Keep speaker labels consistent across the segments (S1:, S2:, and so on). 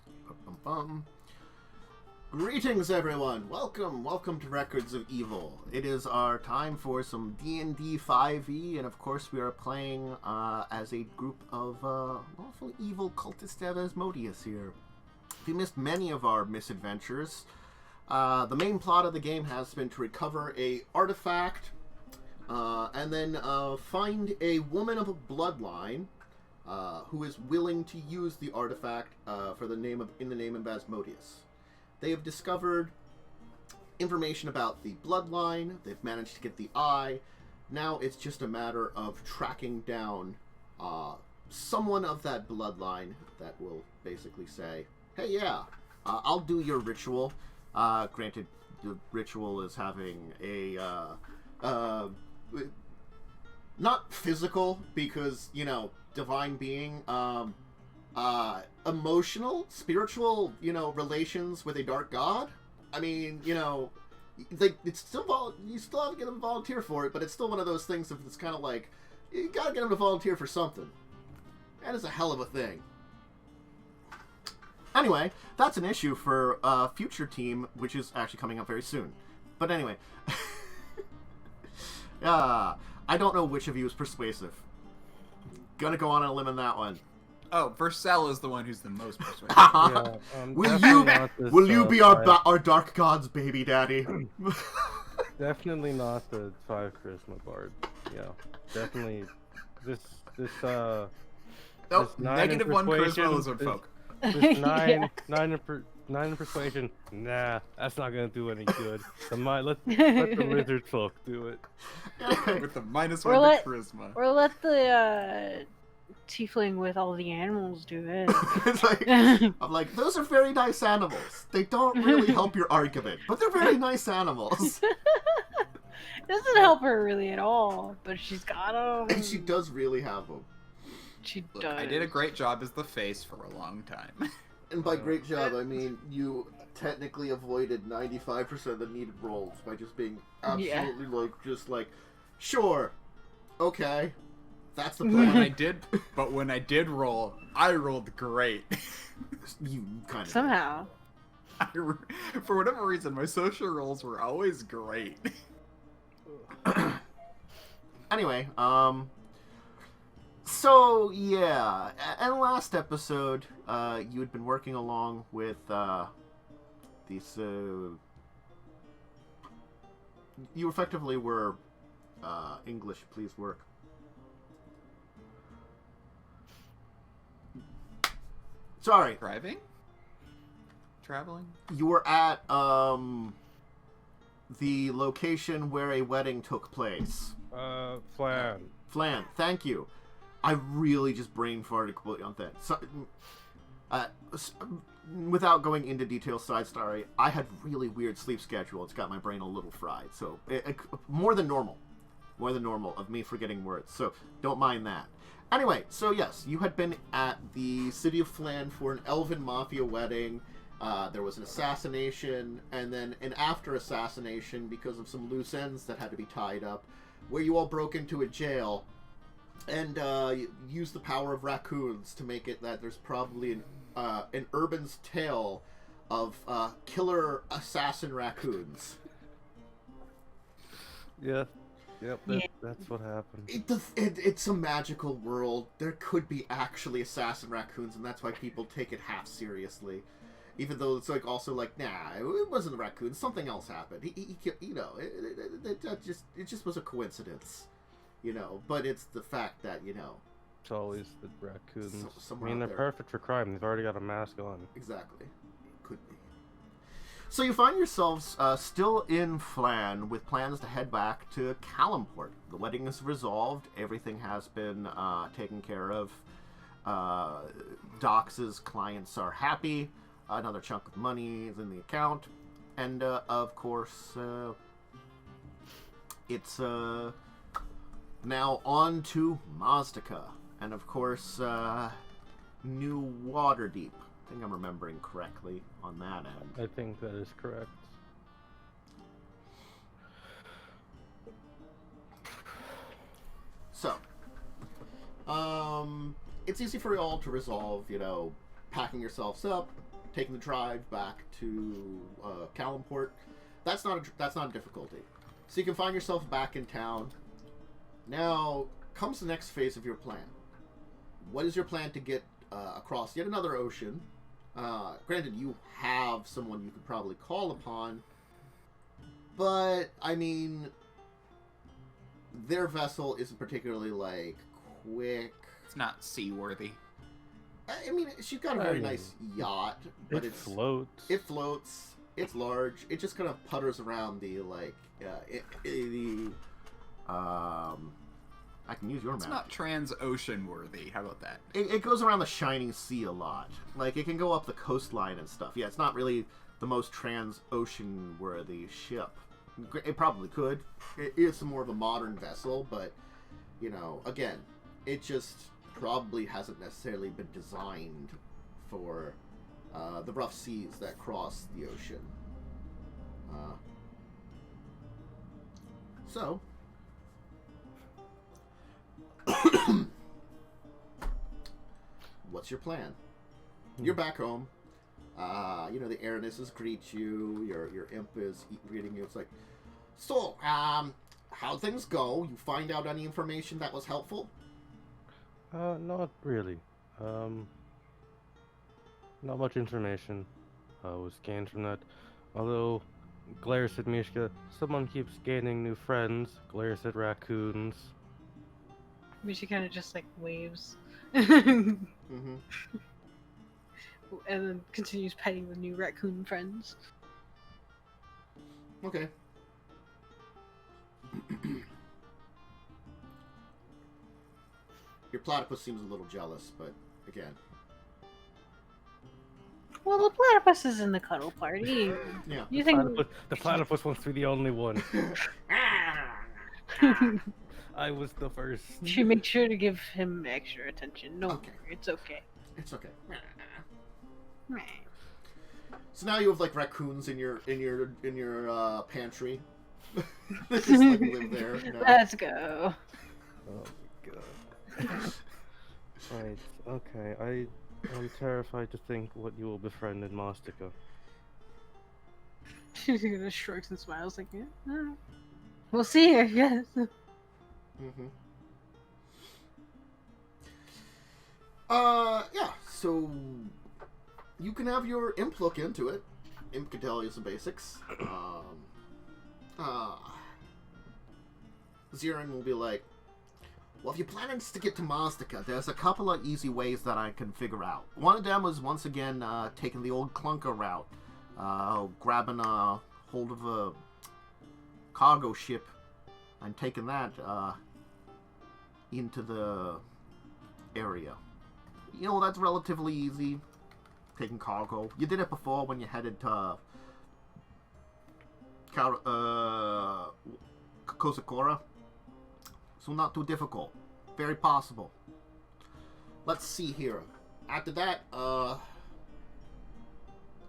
S1: Bum-bum-bum. Greetings, everyone. Welcome to Records of Evil. It is our time for some D&D 5e, and of course we are playing as a group of lawful evil cultists of Asmodeus here. If you missed many of our misadventures, the main plot of the game has been to recover a artifact, and then find a woman of a bloodline who is willing to use the artifact in the name of Asmodeus. They have discovered information about the bloodline. They've managed to get the eye. Now it's just a matter of tracking down someone of that bloodline that will basically say, hey, yeah, I'll do your ritual. Granted, the ritual is having a not physical, because, divine being, emotional, spiritual, relations with a dark god. I mean, it's still you still have to get them to volunteer for it, but it's still one of those things that it's kind of like, you gotta get them to volunteer for something. That is a hell of a thing. Anyway, that's an issue for a future team, which is actually coming up very soon. But anyway, I don't know which of you is persuasive. Gonna go on a limb on that one.
S2: Oh, Vercel is the one who's the most persuasive.
S1: Yeah, will you be our dark god's baby daddy?
S3: Definitely not the 5 charisma bard. Yeah, definitely this
S2: nope, negative 1 charisma lizard folk.
S3: This 9 in persuasion. Nah, that's not gonna do any good. Let the lizard folk do it.
S2: With the -1 to charisma.
S4: Or let the Tiefling with all the animals do it.
S1: I'm like, those are very nice animals. They don't really help your argument, but they're very nice animals.
S4: Doesn't help her really at all, but she's got them.
S1: And she does really have them.
S4: Look,
S2: I did a great job as the face for a long time.
S1: And by great job, I mean you technically avoided 95% of the needed rolls by just being absolutely sure, okay, that's the plan.
S2: When I did roll, I rolled great.
S1: You kind of
S4: somehow.
S2: For whatever reason, my social rolls were always great.
S1: Anyway, so, yeah, and last episode, you had been working along with, these, you effectively were, English, please work. Sorry.
S2: Traveling?
S1: You were at, the location where a wedding took place. Flan, thank you. I really just brain farted completely on that. So, without going into details, side story, I had really weird sleep schedule. It's got my brain a little fried. So, more than normal of me forgetting words. So, don't mind that. Anyway, so yes, you had been at the city of Flan for an elven mafia wedding. There was an assassination, and then an after assassination because of some loose ends that had to be tied up, where you all broke into a jail and use the power of raccoons to make it that there's probably an urban's tale of killer assassin raccoons.
S3: Yeah. Yep, that's what happened.
S1: It's a magical world. There could be actually assassin raccoons, and that's why people take it half seriously. Even though it's also nah, it wasn't the raccoon. Something else happened. It just was a coincidence. But it's the fact that,
S3: It's always the raccoons.
S1: They're
S3: perfect for crime. They've already got a mask on.
S1: Exactly. Could be. So you find yourselves still in Flan with plans to head back to Calimport. The wedding is resolved. Everything has been taken care of. Dox's clients are happy. Another chunk of money is in the account. And, of course, it's now on to Maztica. And, of course, New Waterdeep. I think I'm remembering correctly on that end.
S3: I think that is correct.
S1: So, it's easy for you all to resolve, packing yourselves up, taking the drive back to Calimport. That's not a difficulty. So you can find yourself back in town. Now comes the next phase of your plan. What is your plan to get across yet another ocean? Granted, you have someone you could probably call upon, but I mean, their vessel isn't particularly like quick.
S2: It's not seaworthy.
S1: I mean, she's got a very nice yacht, but
S3: it floats.
S1: It floats. It's large. It just kind of putters around the I can use your map.
S2: It's not trans-ocean worthy. How about that?
S1: It goes around the shining sea a lot. Like, it can go up the coastline and stuff. Yeah, it's not really the most trans-ocean worthy ship. It probably could. It is more of a modern vessel, but, you know, again, it just probably hasn't necessarily been designed for the rough seas that cross the ocean. So... What's your plan? You're back home. You know, the Airnesses greet you. Your imp is greeting you. It's like, so, how'd things go? You find out any information that was helpful?
S3: Not really. Not much information was gained from that. Although, Glare said, Mishka, someone keeps gaining new friends. Glare said raccoons.
S4: She kind of just like waves.
S1: Mm-hmm.
S4: And then continues petting the new raccoon friends.
S1: Okay. Your platypus seems a little jealous, but again.
S4: Well, the platypus is in the cuddle party.
S1: Yeah.
S4: You think
S3: The platypus wants to be the only one. I was the first.
S4: she made sure to give him extra attention? No,
S1: Okay.
S4: it's okay.
S1: It's okay. So now you have like raccoons in your pantry. They just like live there. You know?
S4: Let's go.
S3: Oh my god. Right, okay. I'm terrified to think what you will befriend in Maztica.
S4: She's gonna shrugs and smiles like, yeah. Alright. We'll see her, yes.
S1: Mm-hmm. Yeah, so you can have your imp look into it. Imp can tell you some basics. Zirin will be like, well, if you're planning to get to Maztica, there's a couple of easy ways that I can figure out. One of them was, once again, taking the old clunker route. Grabbing a hold of a cargo ship and taking that into the area. You know, that's relatively easy, taking cargo. You did it before when you headed to Kosakora. So not too difficult. Very possible. Let's see here. After that,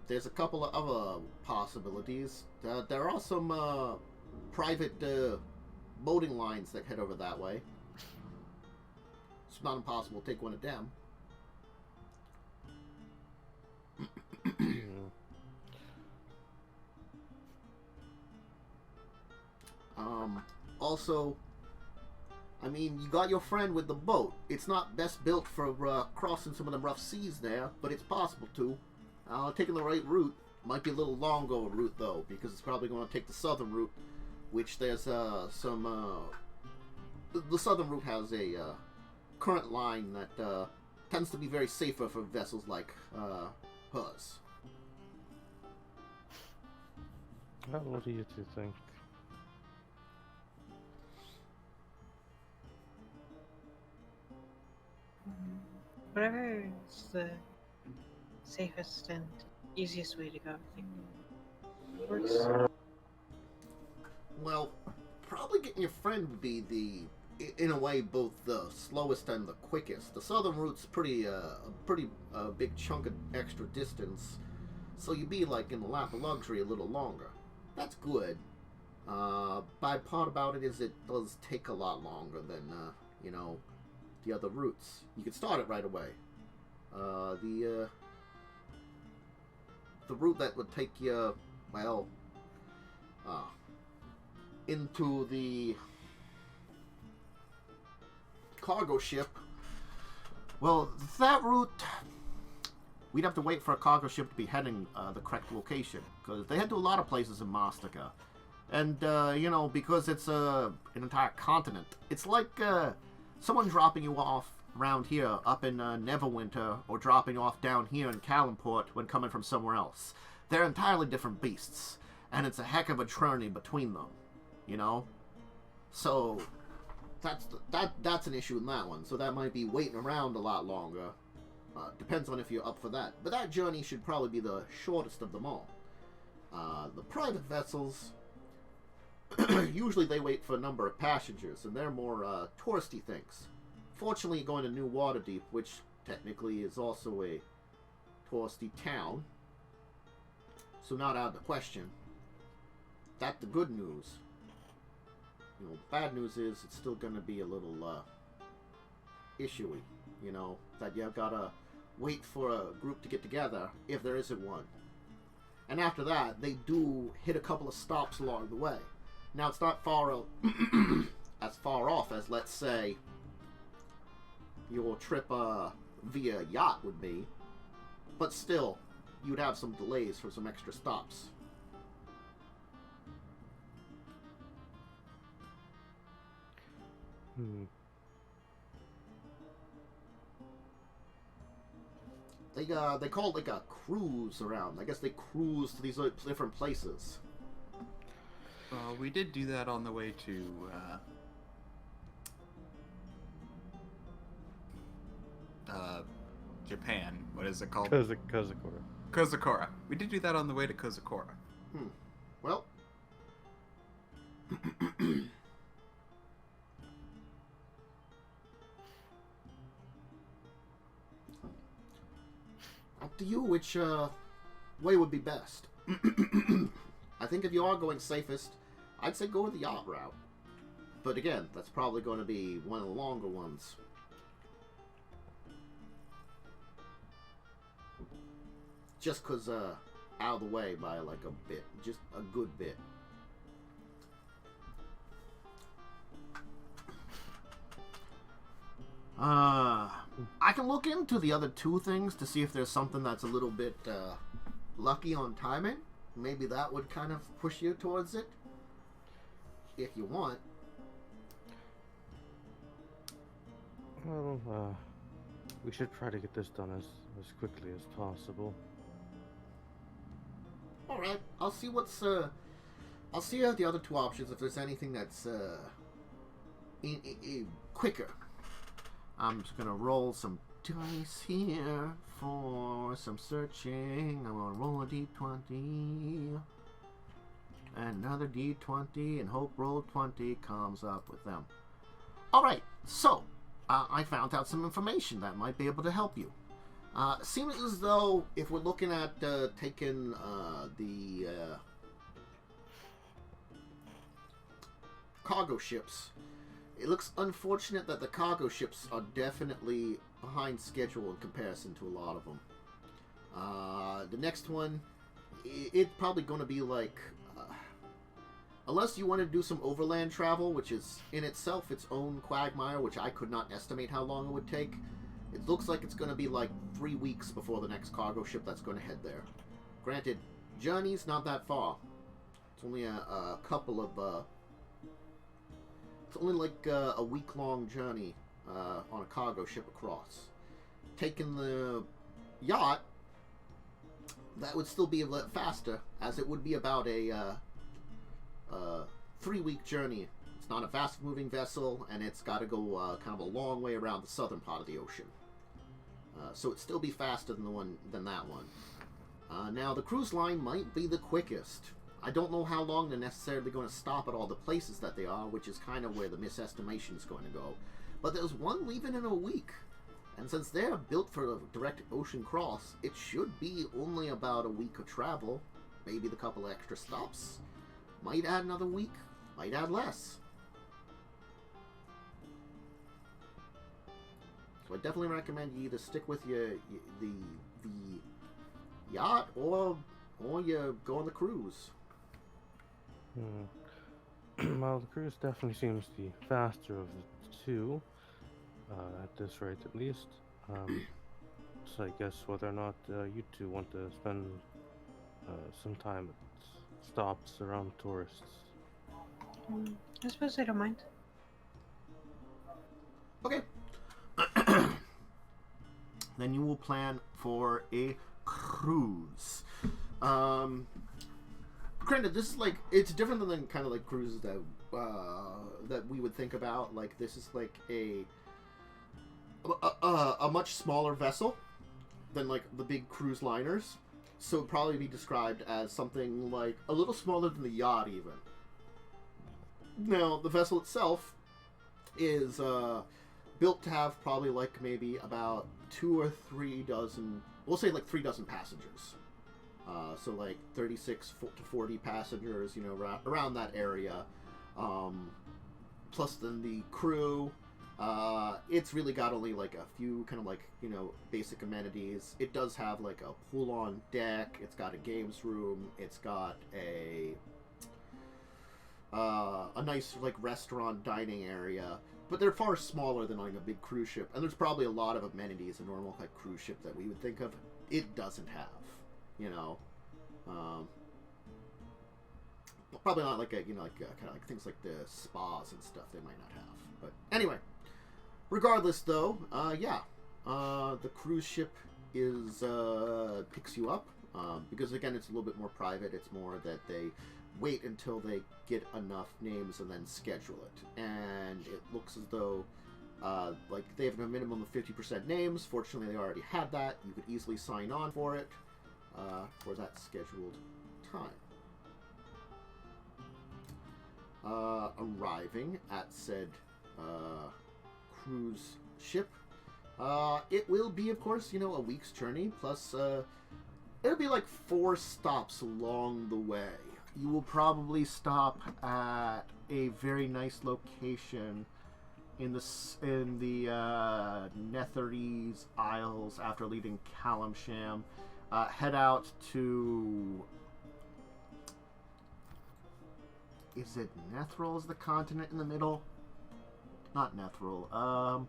S1: there's a couple of other possibilities. There are some private boating lines that head over that way. It's not impossible to take one of them. Also, I mean, you got your friend with the boat. It's not best built for crossing some of the rough seas there, but it's possible to. Taking the right route might be a little longer route though, because it's probably going to take the southern route, which there's some. The southern route has a current line that tends to be very safer for vessels like hers.
S3: Well, what do you two think?
S4: Whatever is the safest and easiest way to go, I think works.
S1: Well, probably getting your friend would be in a way, both the slowest and the quickest. The southern route's pretty big chunk of extra distance, so you'd be like in the lap of luxury a little longer. That's good. Bad part about it is it does take a lot longer than you know, the other routes. You could start it right away. the route that would take you, well, into the cargo ship, well, that route, we'd have to wait for a cargo ship to be heading the correct location, because they head to a lot of places in Maztica. And, you know, because it's an entire continent, it's like someone dropping you off around here up in Neverwinter, or dropping off down here in Calimport when coming from somewhere else. They're entirely different beasts, and it's a heck of a journey between them, you know? So, that's an issue in that one, so that might be waiting around a lot longer. Depends on if you're up for that. But that journey should probably be the shortest of them all. The private vessels, usually they wait for a number of passengers, and they're more touristy things. Fortunately, going to New Waterdeep, which technically is also a touristy town, so not out of the question. That's the good news. You know, bad news is it's still going to be a little issue-y, you know, that you gotta wait for a group to get together, if there isn't one. And after that, they do hit a couple of stops along the way. Now, it's not far as far off as, let's say, your trip via yacht would be, but still, you'd have some delays for some extra stops. They call it like a cruise around. I guess they cruise to these different places.
S2: We did do that on the way to Japan. What is it called?
S3: Kozakora.
S2: Kozakora. We did do that on the way to Kozakora.
S1: Well, up to you which way would be best. I think if you are going safest, I'd say go with the yacht route. But again, that's probably going to be one of the longer ones. Just because out of the way by like a bit. Just a good bit. I can look into the other two things to see if there's something that's a little bit lucky on timing. Maybe that would kind of push you towards it, if you want.
S3: Well, we should try to get this done as quickly as possible.
S1: All right, I'll see what's I'll see the other two options if there's anything that's quicker. I'm just gonna roll some dice here for some searching. I'm gonna roll a d20, another d20, and hope roll 20 comes up with them. All right, so I found out some information that might be able to help you. Seems as though if we're looking at taking the cargo ships, it looks unfortunate that the cargo ships are definitely behind schedule in comparison to a lot of them. The next one, it's probably going to be like, unless you want to do some overland travel, which is in itself its own quagmire, which I could not estimate how long it would take. It looks like it's going to be like 3 weeks before the next cargo ship that's going to head there. Granted, journey's not that far. It's only a couple of... it's only like a week-long journey on a cargo ship across. Taking the yacht, that would still be a little faster, as it would be about a 3-week journey. It's not a fast-moving vessel, and it's got to go kind of a long way around the southern part of the ocean. So it'd still be faster than that one. Now, the cruise line might be the quickest. I don't know how long they're necessarily going to stop at all the places that they are, which is kind of where the misestimation is going to go. But there's one leaving in a week. And since they're built for a direct ocean cross, it should be only about a week of travel. Maybe the couple extra stops. Might add another week. Might add less. So I definitely recommend you either stick with the yacht or or you go on the cruise?
S3: Well, the cruise definitely seems the faster of the two, at this rate at least. So I guess whether or not you two want to spend some time at stops around tourists.
S4: I suppose I don't mind.
S1: Okay. Then you will plan for a cruise. Granted, this is like, it's different than kind of like cruises that that we would think about. Like, this is like a much smaller vessel than like the big cruise liners. So it'd probably be described as something like a little smaller than the yacht even. Now, the vessel itself is built to have probably like maybe about 2 or 3 dozen, we'll say like 3 dozen passengers. So like 36 to 40 passengers, you know, around that area. Plus then the crew. It's really got only like a few kind of like, you know, basic amenities. It does have like a pool on deck. It's got a games room. It's got a nice like restaurant dining area. But they're far smaller than like a big cruise ship. And there's probably a lot of amenities a normal like cruise ship that we would think of. It doesn't have, you know. Probably not like a, you know, like kind of like things like the spas and stuff they might not have. But anyway, regardless though, the cruise ship is picks you up because again it's a little bit more private. It's more that they wait until they get enough names and then schedule it. And it looks as though like they have a minimum of 50% names. Fortunately, they already had that. You could easily sign on for it for that scheduled time. Arriving at said cruise ship, it will be, of course, you know, a week's journey. Plus, it'll be like 4 stops along the way. You will probably stop at a very nice location in the Netherese Isles after leaving Calimport. Head out to, is it Nethril is the continent in the middle? Not Nethril.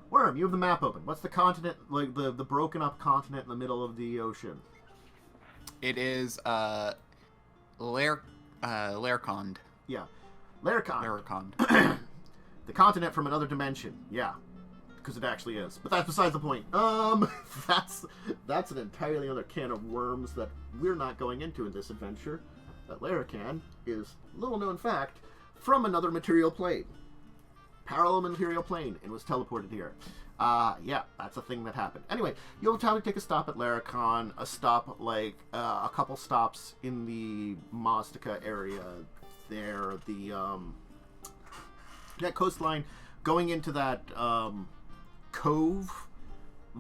S1: Worm, you have the map open. What's the continent, like the broken up continent in the middle of the ocean?
S2: It is Laircond.
S1: Yeah. Laircond.
S2: Laircond.
S1: The continent from another dimension. Yeah. Because it actually is. But that's besides the point. That's an entirely other can of worms that we're not going into in this adventure. That Laircond is, little known fact, from another material plane. Parallel material plane, and was teleported here. Yeah, that's a thing that happened. Anyway, you'll probably take a stop at Laircond, a stop, like, a couple stops in the Maztica area there, that coastline, going into that, cove,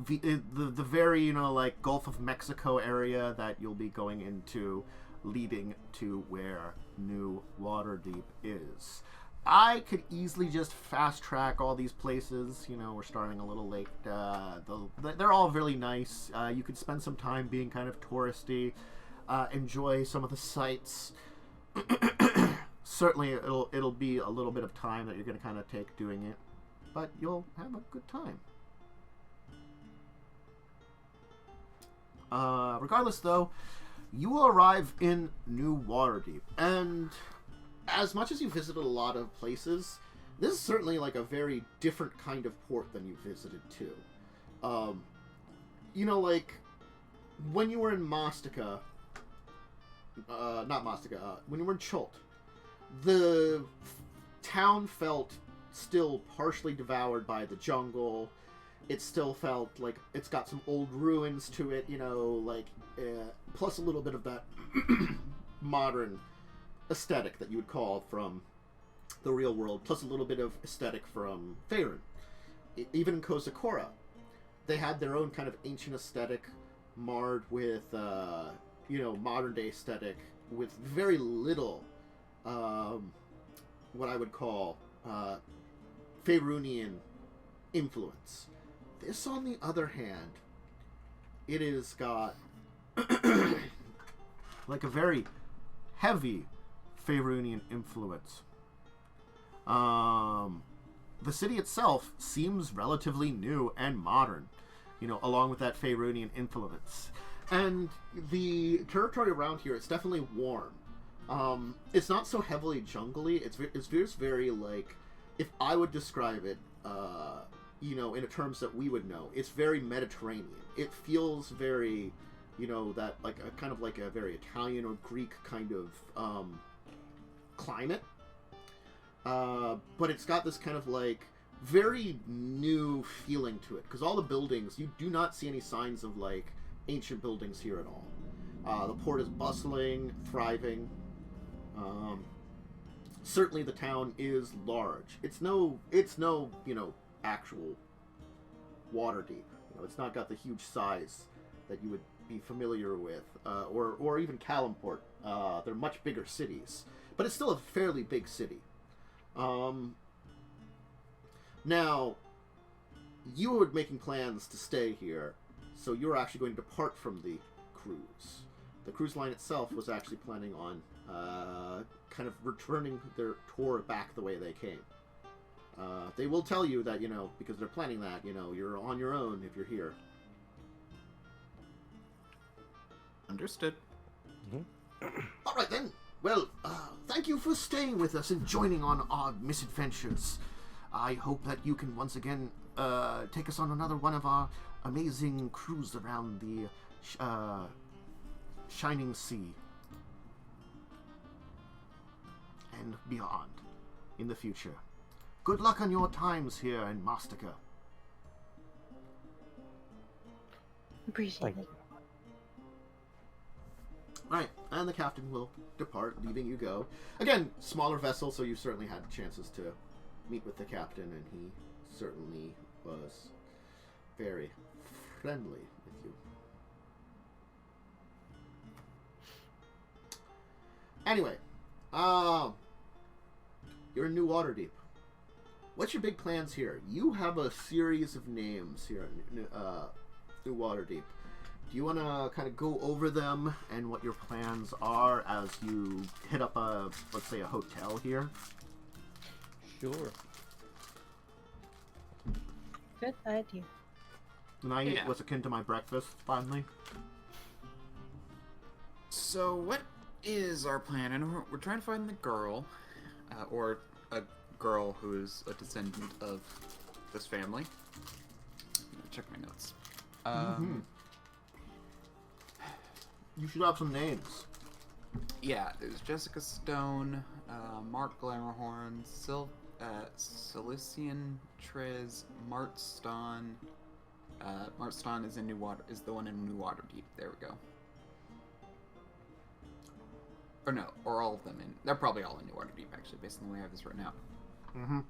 S1: the very, you know, like, Gulf of Mexico area that you'll be going into, leading to where New Waterdeep is. I could easily just fast track all these places. You know, we're starting a little late. They're all really nice. You could spend some time being kind of touristy, enjoy some of the sights. Certainly, it'll be a little bit of time that you're going to kind of take doing it, but you'll have a good time. Regardless, though, you will arrive in New Waterdeep, and as much as you visited a lot of places, this is certainly like a very different kind of port than you visited too. You know, like when you were in Maztica, not Maztica, when you were in Chult, the town felt still partially devoured by the jungle. It still felt like it's got some old ruins to it, you know, like plus a little bit of that modern aesthetic that you would call from the real world, plus a little bit of aesthetic from Faerun. Even in Kozakora, they had their own kind of ancient aesthetic marred with, you know, modern day aesthetic with very little, what I would call, Faerunian influence. This, on the other hand, it has got like a very heavy Faerunian influence. The city itself seems relatively new and modern, along with that Faerunian influence. And the territory around here, it's definitely warm. It's not so heavily jungly. It's very, like, if I would describe it, in a terms that we would know, it's very Mediterranean. It feels very, that, like, kind of like a very Italian or Greek kind of climate. But it's got this kind of, like, very new feeling to it. Because all the buildings, you do not see any signs of, like, ancient buildings here at all. The port is bustling, thriving. Certainly the town is large. It's no, actual Waterdeep. It's not got the huge size that you would be familiar with, or even Calimport. They're much bigger cities, but it's still a fairly big city. Now, you were making plans to stay here, so you're actually going to depart from the cruise. The cruise line itself was actually planning on kind of returning their tour back the way they came. They will tell you that, because they're planning that, you're on your own if you're here.
S2: Understood.
S3: Mm-hmm.
S1: All right, then. Well, thank you for staying with us and joining on our misadventures. I hope that you can once again take us on another one of our amazing cruise around the Shining Sea and beyond in the future. Good luck on your times here in Maztica.
S4: Appreciate
S3: Thank
S4: it.
S3: you.
S1: Right, and the captain will depart, leaving you go. Again, smaller vessel, so you certainly had chances to meet with the captain, and he certainly was very friendly with you. Anyway, you're in New Waterdeep. What's your big plans here? You have a series of names here in New Waterdeep. Do you want to kind of go over them and what your plans are as you hit up let's say, a hotel here?
S3: Sure.
S4: Good idea.
S1: And I
S2: Yeah.
S1: was akin to my breakfast, finally.
S2: So what is our plan? And we're trying to find the girl, or a girl who is a descendant of this family. Let me check my notes.
S1: You should have some names.
S2: Yeah, there's Jessica Stone, Mark Glamorhorn, Cilician Trez, Mart Ston. Mart Ston is is the one in New Waterdeep. There we go. Or no, or all of them in. They're probably all in New Waterdeep, actually, based on the way I have this written out.
S1: Mm-hmm.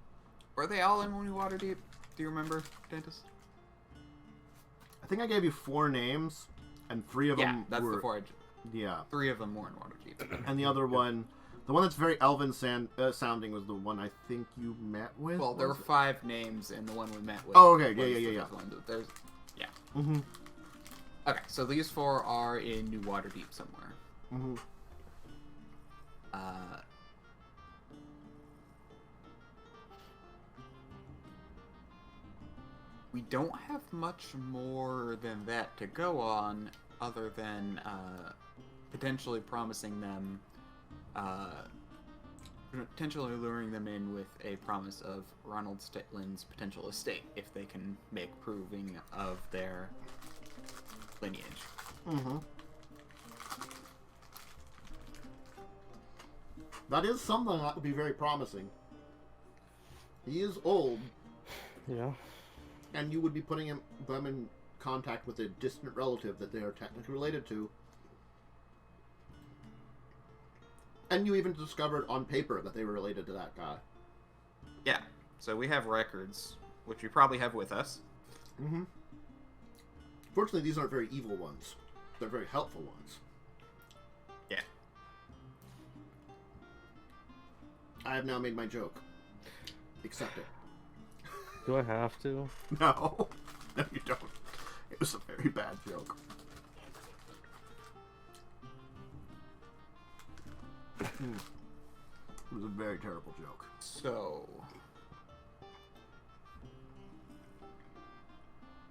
S2: Were they all in New Waterdeep? Do you remember, Dantus?
S1: I think I gave you 4 names, and 3 of them
S2: that's
S1: were...
S2: the forage.
S1: Yeah.
S2: 3 of them were in Waterdeep.
S1: And the other one, the one that's very elven sounding was the one I think you met with?
S2: Well, there were
S1: Was it?
S2: 5 names, and the one we met with.
S1: Oh, okay.
S2: was
S1: Yeah.
S2: the fifth one. Yeah.
S1: Mm-hmm.
S2: Okay, so these 4 are in New Waterdeep somewhere.
S1: Mm-hmm.
S2: We don't have much more than that to go on, other than potentially promising them, potentially luring them in with a promise of Ronald Stitlin's potential estate if they can make proving of their lineage.
S1: Mm-hmm. That is something that would be very promising. He is old,
S3: Yeah.
S1: and you would be putting them in contact with a distant relative that they are technically related to. And you even discovered on paper that they were related to that guy.
S2: Yeah, so we have records, which we probably have with us.
S1: Mm-hmm. Fortunately, these aren't very evil ones. They're very helpful ones.
S2: Yeah.
S1: I have now made my joke. Accept it.
S3: Do I have to?
S1: No. No, you don't. It was a very bad joke. It was a very terrible joke.
S2: So,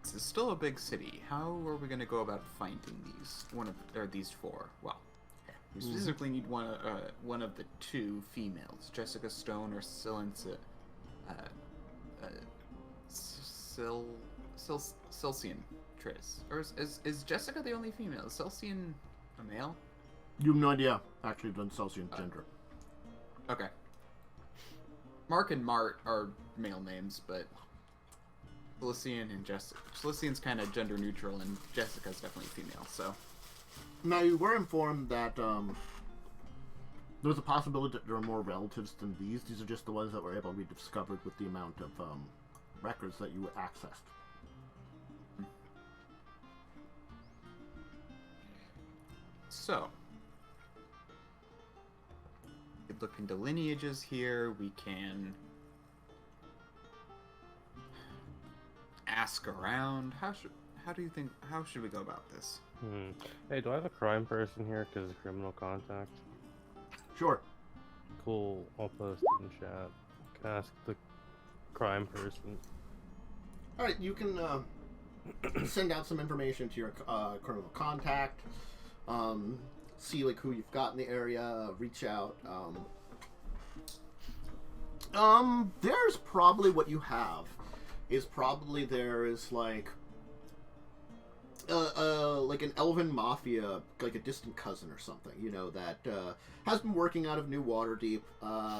S2: this is still a big city. How are we going to go about finding these four? Well, we specifically need one of the two females, Jessica Stone or Cilcian Triss. Or is Jessica the only female? Is Cilcian a male?
S1: You have no idea, actually, on Celsian gender.
S2: Okay. Mark and Mart are male names, but Cilcian and Jessica. Cilcian's kind of gender neutral, and Jessica's definitely female, so.
S1: Now, you were informed that there's a possibility that there are more relatives than these. These are just the ones that were able to be discovered with the amount of records that you accessed.
S2: So, we could look into lineages here. We can ask around. How should we go about this?
S3: Hey, do I have a crime person here because of criminal contact?
S1: Sure.
S3: Cool, I'll post it in chat. Can ask the crime person.
S1: Alright, you can send out some information to your criminal contact. See like who you've got in the area, reach out. There's probably what you have is probably there is like an elven mafia, like a distant cousin or something, you know, that has been working out of New Waterdeep.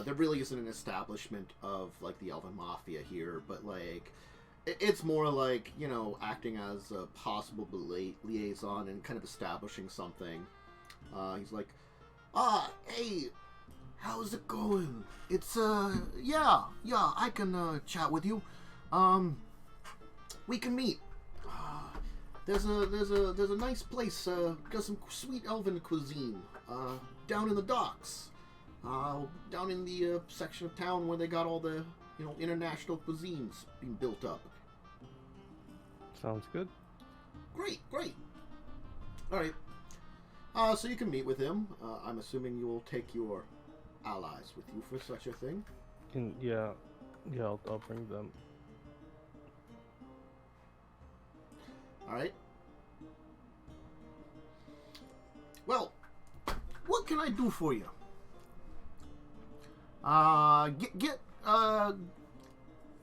S1: There really isn't an establishment of like the elven mafia here, but like it's more like, you know, acting as a possible liaison and kind of establishing something. He's like, hey, how's it going? It's, yeah, I can, chat with you. We can meet. There's a nice place, got some sweet elven cuisine, down in the docks. Down in the, section of town where they got all the, you know, international cuisines being built up.
S3: Sounds good.
S1: Great. Alright. So you can meet with him. I'm assuming you will take your allies with you for such a thing.
S3: Yeah, I'll bring them.
S1: Alright. Well, what can I do for you?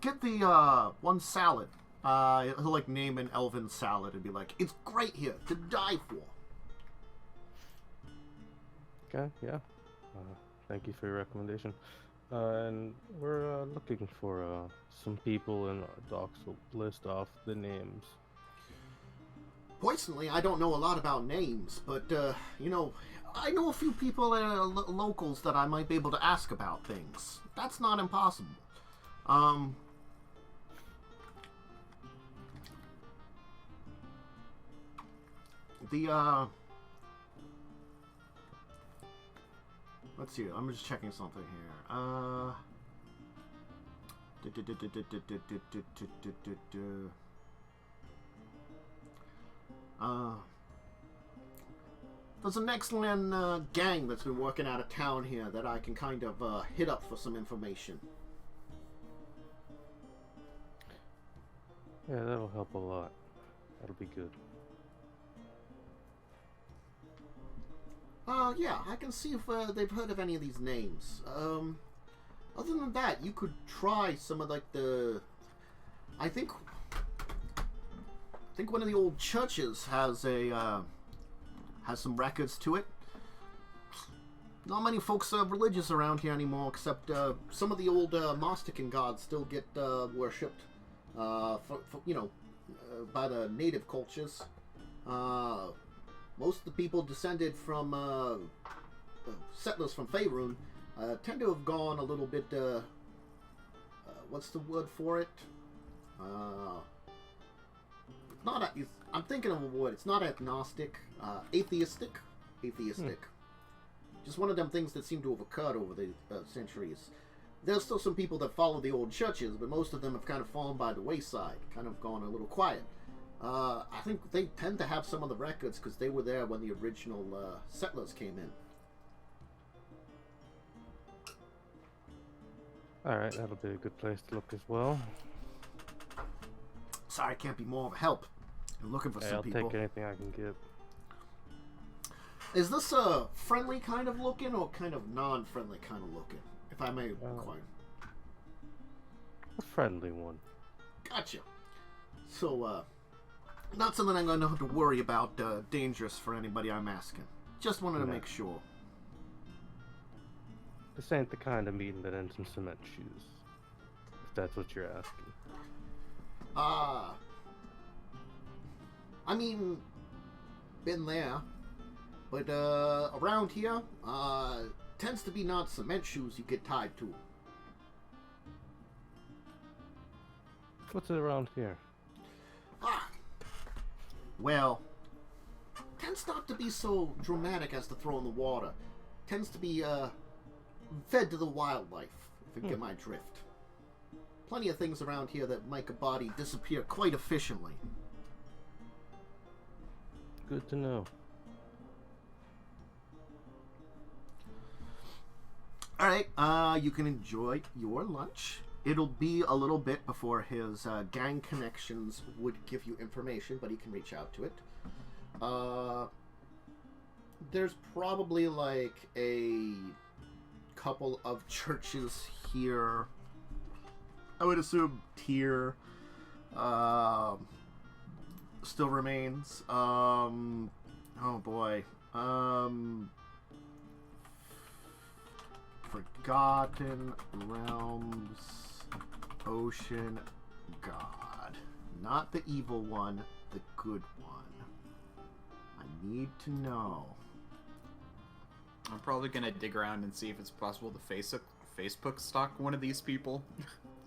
S1: Get the, one salad. He'll, like, name an elven salad and be like, it's great here, to die for.
S3: Okay, yeah. Thank you for your recommendation. And we're looking for some people in our docs. We'll list off the names.
S1: Personally, I don't know a lot about names, but, you know, I know a few people locals that I might be able to ask about things. That's not impossible. Let's see, I'm just checking something here. There's an excellent gang that's been working out of town here that I can kind of hit up for some information.
S3: Yeah, that'll help a lot. That'll be good.
S1: Yeah, I can see if they've heard of any of these names. Other than that, you could try some of like the... I think one of the old churches has a has some records to it. Not many folks are religious around here anymore, except some of the old Maztica gods still get worshipped, you know, by the native cultures. Most of the people descended from settlers from Faerun tend to have gone a little bit. What's the word for it? It's not. I'm thinking of a word. It's not agnostic. Atheistic. Just one of them things that seem to have occurred over the centuries. There's still some people that follow the old churches, but most of them have kind of fallen by the wayside, kind of gone a little quiet. I think they tend to have some of the records because they were there when the original settlers came in.
S3: Alright, that'll be a good place to look as well.
S1: Sorry, I can't be more of a help. I'm looking for
S3: Hey,
S1: some
S3: I'll
S1: people.
S3: take anything I can get.
S1: Is this a friendly kind of looking or kind of non-friendly kind of looking? If I may inquire.
S3: A friendly one.
S1: Gotcha. So, not something I'm going to have to worry about dangerous for anybody I'm asking. Just wanted to make sure.
S3: This ain't the kind of meeting that ends in cement shoes. If that's what you're asking.
S1: I mean, been there. But, around here, tends to be not cement shoes you get tied to.
S3: What's it around here?
S1: Well, tends not to be so dramatic as to throw in the water. Tends to be, fed to the wildlife, if you get my drift. Plenty of things around here that make a body disappear quite efficiently.
S3: Good to know.
S1: Alright, you can enjoy your lunch. It'll be a little bit before his gang connections would give you information, but he can reach out to it. There's probably like a couple of churches here. I would assume Tyr still remains. Oh boy. Forgotten Realms Ocean God. Not the evil one, the good one. I need to know.
S2: I'm probably gonna dig around and see if it's possible to Facebook stalk one of these people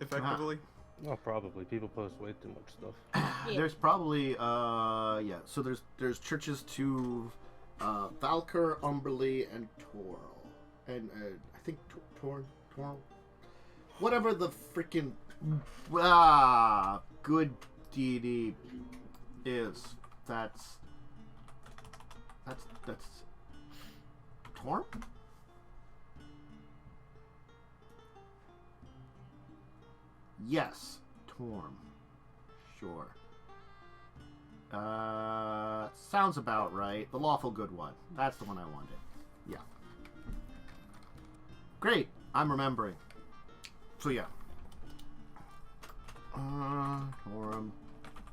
S2: effectively.
S3: Oh, probably. People post way too much stuff.
S1: There's probably yeah. So there's churches to Valkyr, Umberly, and Torl, and I think Torl, whatever the freaking good deity is. That's Torm? Yes, Torm. Sure. Sounds about right. The lawful good one. That's the one I wanted. Yeah. Great. I'm remembering. So yeah. Torm,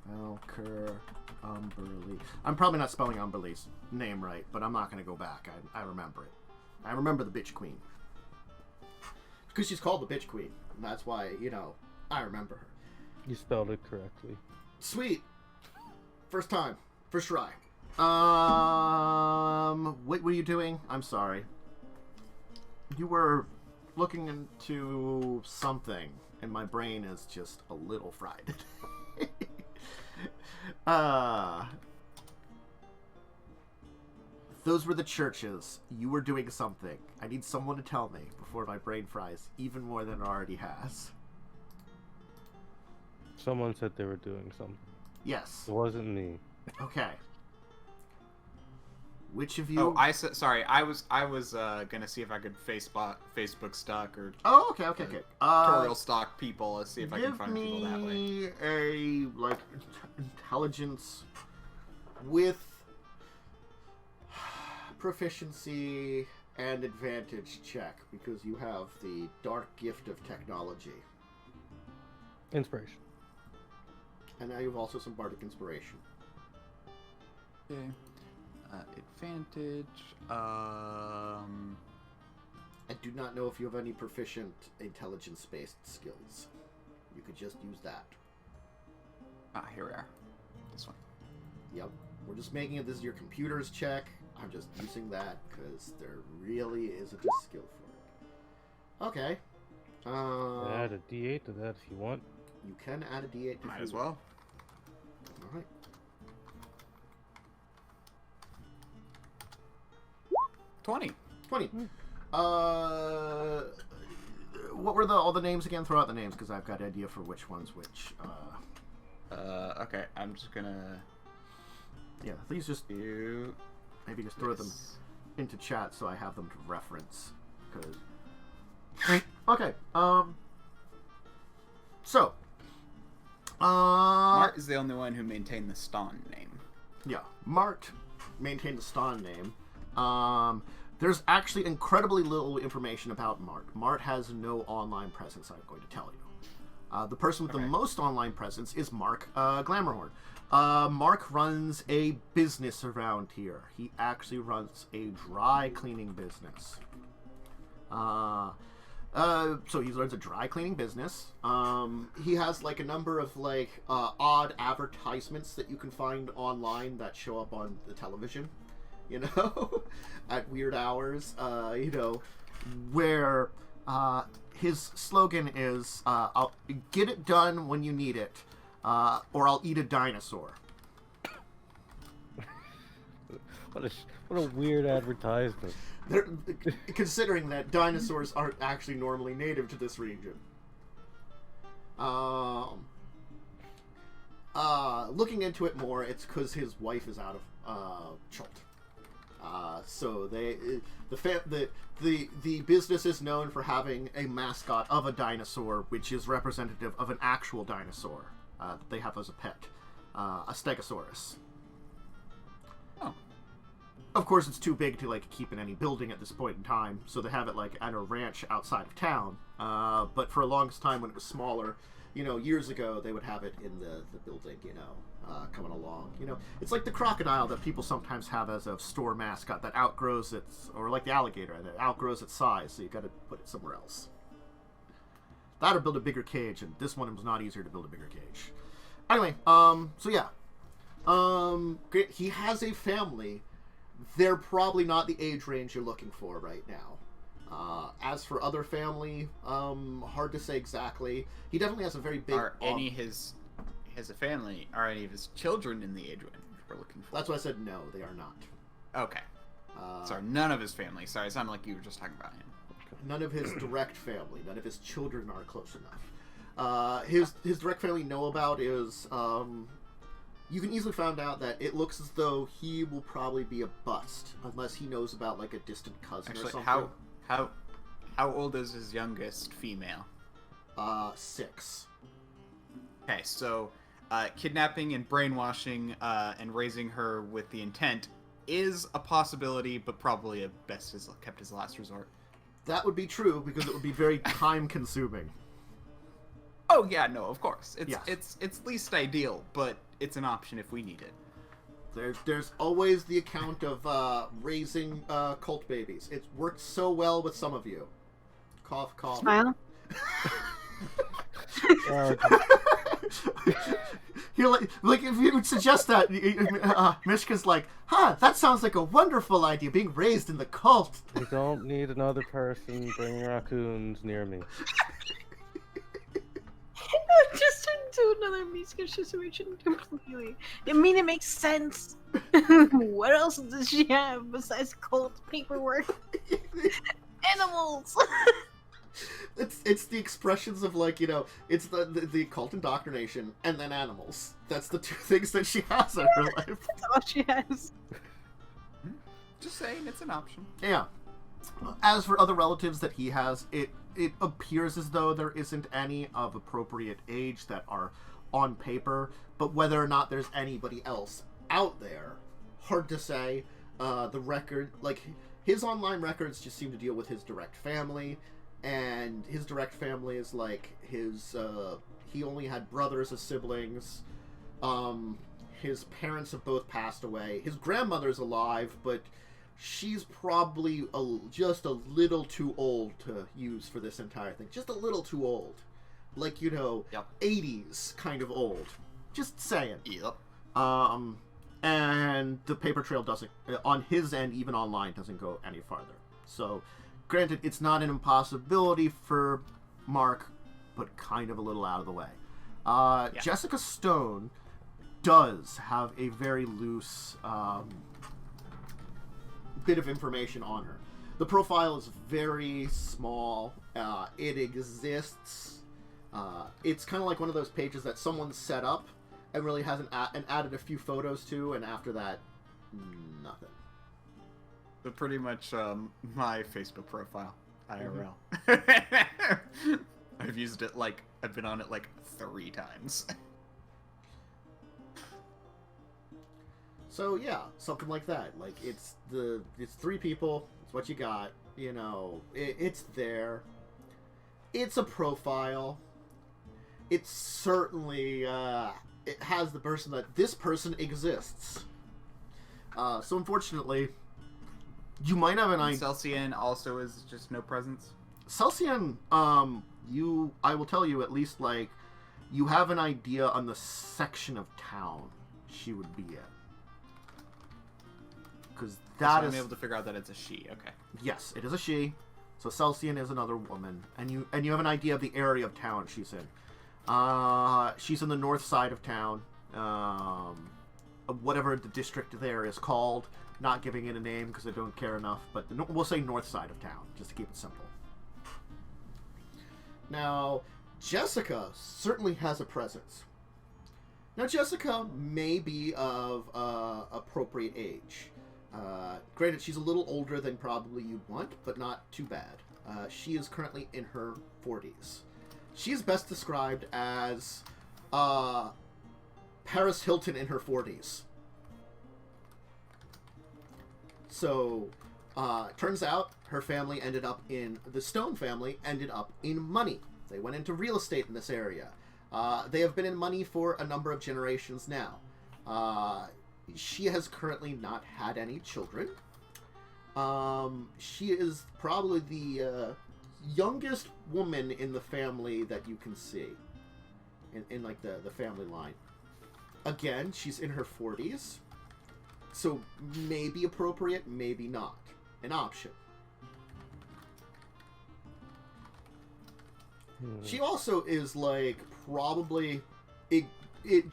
S1: Valkyr, Umberly. I'm probably not spelling Umberly's name right, but I'm not going to go back. I remember it. I remember the bitch queen. Because she's called the bitch queen. And that's why, I remember her.
S3: You spelled it correctly.
S1: Sweet. First time. First try. What were you doing? I'm sorry. You were looking into something, and my brain is just a little fried. Those were the churches. You were doing something. I need someone to tell me before my brain fries even more than it already has.
S3: Someone said they were doing something.
S1: Yes.
S3: It wasn't me.
S1: Okay. Which of you?
S2: Oh, I said sorry. I was gonna see if I could Facebook stalk or
S1: Oh, okay.
S2: tutorial stalk people. Let's see if I can find
S1: Give
S2: people that way.
S1: me a intelligence with proficiency and advantage check because you have the dark gift of technology,
S3: Inspiration.
S1: and now you have also some bardic inspiration.
S2: Okay. Advantage.
S1: I do not know if you have any proficient intelligence-based skills. You could just use that.
S2: Here we are. This one.
S1: Yep. We're just making it. This is your computer's check. I'm just using that because there really isn't a skill for it. Okay.
S3: Add a D8 to that if you want.
S1: You can add a D8 if
S2: Might
S1: you
S2: as
S1: want.
S2: well.
S1: All right.
S2: 20.
S1: 20. What were all the names again? Throw out the names because I've got an idea for which one's which.
S2: Okay. I'm just gonna.
S1: Yeah, please just
S2: Do.
S1: maybe just throw them into chat so I have them to reference. Cause... Okay. So,
S2: Mart is the only one who maintained the Ston name.
S1: Yeah, Mart maintained the Ston name. There's actually incredibly little information about Mart. Mart has no online presence, I'm going to tell you. The person with the most online presence is Mark Glamourhorn. Mark runs a business around here. He actually runs a dry cleaning business. So he runs a dry cleaning business. He has like a number of like odd advertisements that you can find online that show up on the television, you know, at weird hours, you know, where his slogan is I'll get it done when you need it, or I'll eat a dinosaur.
S3: What a weird advertisement.
S1: Considering that dinosaurs aren't actually normally native to this region. Looking into it more, it's because his wife is out of Chult. So the business is known for having a mascot of a dinosaur, which is representative of an actual dinosaur that they have as a pet, a Stegosaurus. Of course, it's too big to like keep in any building at this point in time, so they have it like at a ranch outside of town. But for a longest time, when it was smaller, you know, years ago, they would have it in the building, you know, coming along. You know, it's like the crocodile that people sometimes have as a store mascot that outgrows its, or like the alligator that outgrows its size, so you got to put it somewhere else. That or build a bigger cage, and this one was not easier to build a bigger cage. Anyway, so yeah, he has a family. They're probably not the age range you're looking for right now. As for other family, hard to say exactly. He definitely has a very big...
S2: He has a family. Are any of his children in the age range we're looking for?
S1: That's why I said no, they are not.
S2: Okay. Sorry, none of his family. Sorry, it sounded like you were just talking about him.
S1: None of his direct family. None of his children are close enough. His direct family know about is... you can easily find out that it looks as though he will probably be a bust unless he knows about like a distant cousin or something.
S2: How old is his youngest female?
S1: 6.
S2: Okay, so kidnapping and brainwashing and raising her with the intent is a possibility, but probably kept as a last resort.
S1: That would be true because it would be very time consuming.
S2: Oh yeah, no, of course.
S1: Yes.
S2: It's least ideal, but it's an option if we need it.
S1: There's always the account of raising cult babies. It's worked so well with some of you. Cough, cough.
S4: Smile.
S1: Like if you would suggest that, Mishka's like, that sounds like a wonderful idea, being raised in the cult.
S3: We don't need another person bringing raccoons near me.
S4: Just into another Mishka situation completely. I mean, it makes sense. What else does she have besides cult paperwork? Animals!
S1: It's the expressions of, like, you know, it's the cult indoctrination and then animals. That's the two things that she has in her life.
S4: That's all she has.
S2: Just saying, it's an option.
S1: Yeah. As for other relatives that he has, it appears as though there isn't any of appropriate age that are on paper, but whether or not there's anybody else out there, hard to say. The record, like, his online records just seem to deal with his direct family, and his direct family is like his, he only had brothers as siblings. His parents have both passed away. His grandmother's alive, but she's probably just a little too old to use for this entire thing. Just a little too old. Like, you know,
S2: Yep.
S1: 80s kind of old. Just saying.
S2: Yep.
S1: And the paper trail doesn't, on his end, even online, doesn't go any farther. So, granted, it's not an impossibility for Mark, but kind of a little out of the way. Jessica Stone does have a very loose bit of information on her. The profile is very small. It exists. It's kind of like one of those pages that someone set up and really hasn't and added a few photos to, and after that, nothing.
S2: But pretty much my Facebook profile, IRL. I've used it I've been on it 3 times.
S1: So yeah, something like that. Like it's 3 people. It's what you got. You know, it's there. It's a profile. It's certainly it has the person that this person exists. So unfortunately, you might have an idea.
S2: Celsian also is just no presence.
S1: Celsian, I will tell you at least you have an idea on the section of town she would be in. Because that
S2: I'm able to figure out that it's a she. Okay.
S1: Yes, it is a she. So Celsian is another woman, and you have an idea of the area of town she's in. She's in the north side of town, whatever the district there is called. Not giving it a name because I don't care enough, but we'll say north side of town just to keep it simple. Now, Jessica certainly has a presence. Now, Jessica may be of appropriate age. Granted, she's a little older than probably you'd want, but not too bad. She is currently in her 40s. She is best described as Paris Hilton in her 40s. So, turns out her family the Stone family ended up in money. They went into real estate in this area. They have been in money for a number of generations now. She has currently not had any children. She is probably the youngest woman in the family that you can see. In the family line. Again, she's in her 40s. So, maybe appropriate, maybe not. An option. She also is, probably...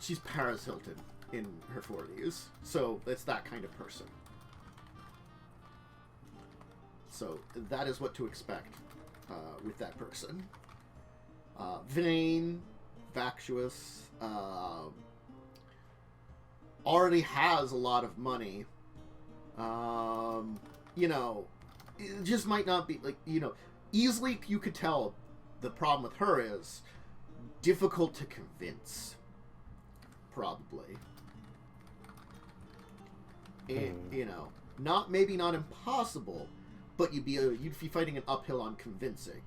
S1: she's Paris Hilton in her 40s. So, it's that kind of person. So, that is what to expect with that person. Vain, vacuous, already has a lot of money. It just might not be easily you could tell the problem with her is difficult to convince. Probably. And, maybe not impossible, but you'd be fighting an uphill on convincing.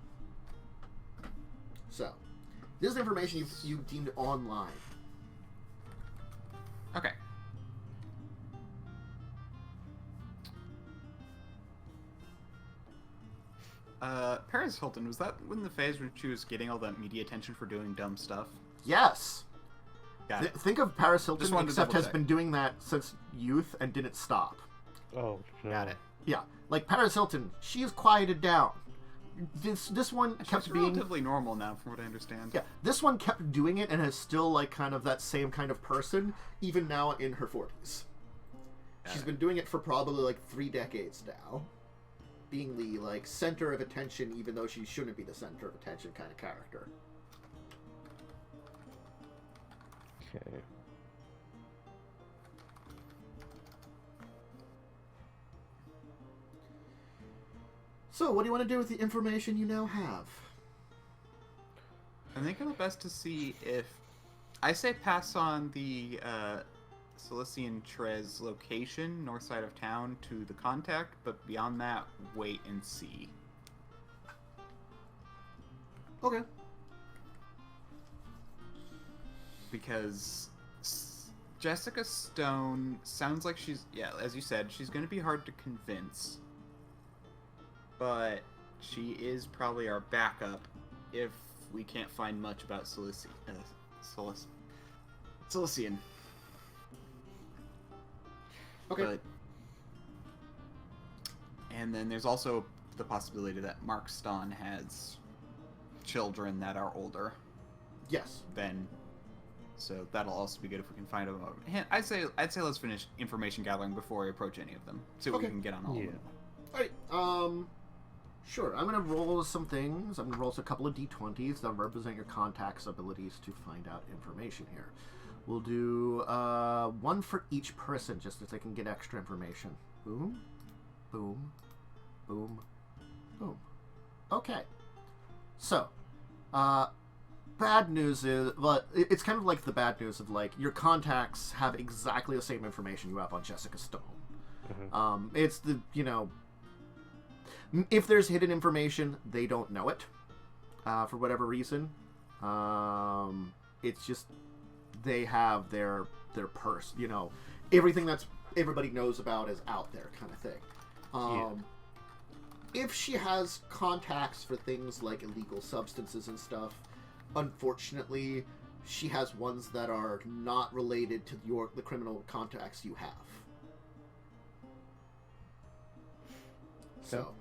S1: So, this is information you deemed online.
S2: Okay. Paris Hilton, was that when the phase when she was getting all that media attention for doing dumb stuff?
S1: Yes.
S2: Got it.
S1: Think of Paris Hilton, except has
S2: check.
S1: been doing that since youth and didn't stop.
S3: Oh, no.
S2: Got it.
S1: Yeah, like Paris Hilton, she's quieted down. This one kept
S2: She's
S1: being
S2: relatively normal now, from what I understand.
S1: Yeah, this one kept doing it and is still kind of that same kind of person, even now in her 40s. She's been doing it for probably 3 decades now, being the center of attention, even though she shouldn't be the center of attention kind of character.
S3: Okay.
S1: So, what do you want to do with the information you now have?
S2: I think it's best to see if... I say pass on the Cilician Trez location, north side of town, to the contact, but beyond that, wait and see.
S1: Okay.
S2: Because Jessica Stone sounds like she's... Yeah, as you said, she's going to be hard to convince. But she is probably our backup if we can't find much about Cilician.
S1: Okay.
S2: And then there's also the possibility that Mark Ston has children that are older.
S1: Yes.
S2: Then, so that'll also be good if we can find them. I'd say let's finish information gathering before we approach any of them, so we can get on all of them.
S1: All right. Sure. I'm gonna roll some things. I'm gonna roll a couple of d20s that represent your contact's abilities to find out information here. We'll do one for each person, just so they can get extra information. Boom, boom, boom, boom. Okay. So, Bad news is, well, it's kind of like the bad news of, like, your contacts have exactly the same information you have on Dia Ston.
S3: Mm-hmm.
S1: It's the, you know, if there's hidden information, they don't know it, for whatever reason. It's just, they have their purse, you know, everything that's everybody knows about is out there, kind of thing. If she has contacts for things like illegal substances and stuff, unfortunately, she has ones that are not related to the criminal contacts you have. So,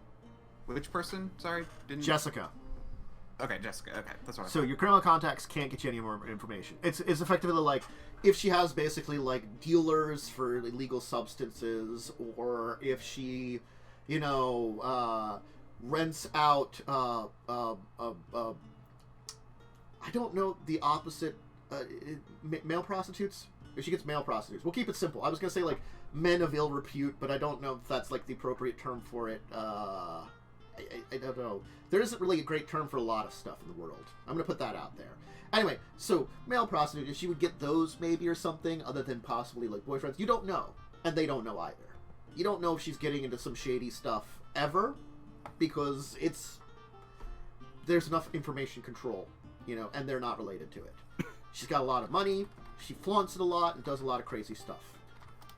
S2: Which person? Sorry, didn't.
S1: Jessica.
S2: Okay, Jessica. Okay, that's what I
S1: So
S2: thought.
S1: your criminal contacts can't get you any more information. It's effectively like if she has basically like dealers for illegal substances, or if she, you know, rents out. I don't know the opposite. Male prostitutes. If she gets male prostitutes, we'll keep it simple. I was gonna say like men of ill repute, but I don't know if that's like the appropriate term for it. I don't know. There isn't really a great term for a lot of stuff in the world. I'm going to put that out there. Anyway, so male prostitute, if she would get those maybe or something, other than possibly like boyfriends, you don't know. And they don't know either. You don't know if she's getting into some shady stuff ever, because there's enough information control, you know, and they're not related to it. She's got a lot of money, she flaunts it a lot, and does a lot of crazy stuff.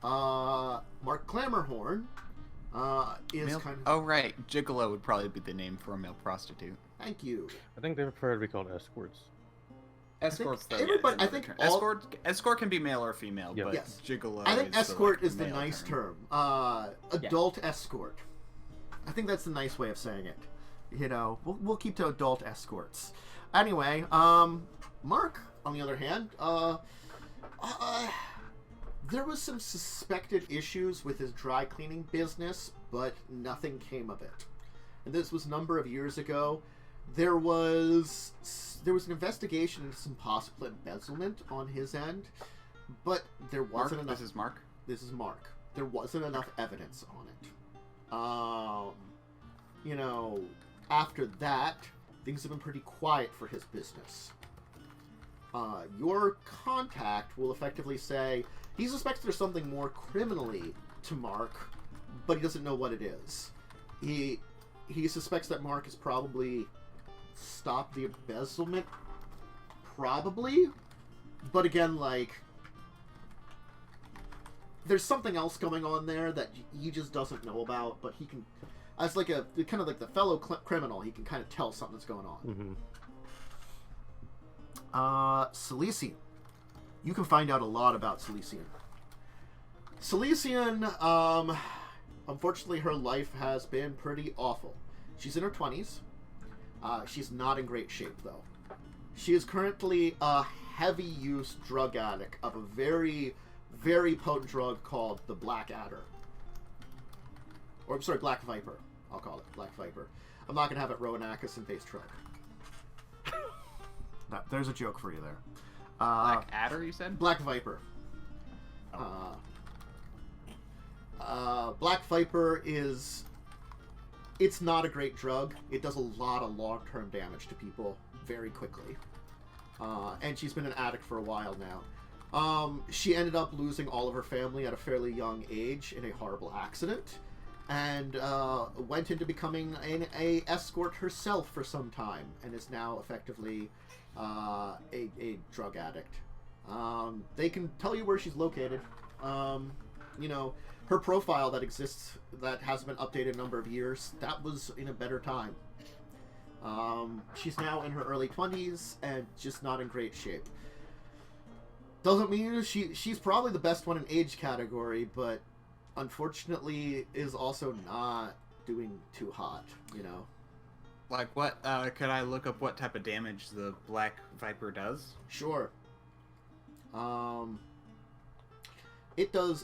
S1: Mark Clamorhorn is kind of...
S2: Oh, right. Gigolo would probably be the name for a male prostitute.
S1: Thank you.
S3: I think they prefer to be called escorts.
S2: Escorts, though.
S1: Everybody, I think all...
S2: escort can be male or female,
S3: Yep.
S2: but
S1: Yes.
S2: gigolo.
S1: I think escort is the
S2: male
S1: nice term. Adult escort. I think that's the nice way of saying it. You know, we'll keep to adult escorts. Anyway, Mark, on the other hand, there was some suspected issues with his dry cleaning business, but nothing came of it. And this was a number of years ago. There was an investigation into some possible embezzlement on his end, but there wasn't enough.
S2: This is Mark?
S1: This is Mark. There wasn't enough evidence on it. You know, after that, things have been pretty quiet for his business. Your contact will effectively say he suspects there's something more criminally to Mark, but he doesn't know what it is. He suspects that Mark has probably stopped the embezzlement, probably, but again, like, there's something else going on there that he just doesn't know about, but he can, as like a kind of like the fellow criminal, he can kind of tell something's going on. Cilician. You can find out a lot about Cilician. Cilician, unfortunately, her life has been pretty awful. She's in her 20s. She's not in great shape, though. She is currently a heavy-use drug addict of a very, very potent drug called the Black Adder. Or, I'm sorry, Black Viper. I'll call it Black Viper. I'm not going to have it Rowan-Atkinson-based drug. No, there's a joke for you there.
S2: Black Adder, you said?
S1: Black Viper. Black Viper is... It's not a great drug. It does a lot of long-term damage to people very quickly. And she's been an addict for a while now. She ended up losing all of her family at a fairly young age in a horrible accident. And went into becoming an escort herself for some time. And is now effectively a drug addict. They can tell you where she's located. You know, her profile that exists, that hasn't been updated a number of years, that was in a better time. She's now in her early 20s and just not in great shape. Doesn't mean she's probably the best one in age category, but unfortunately is also not doing too hot, you know.
S2: Like what? Could I look up what type of damage the Black Viper does?
S1: Sure. It does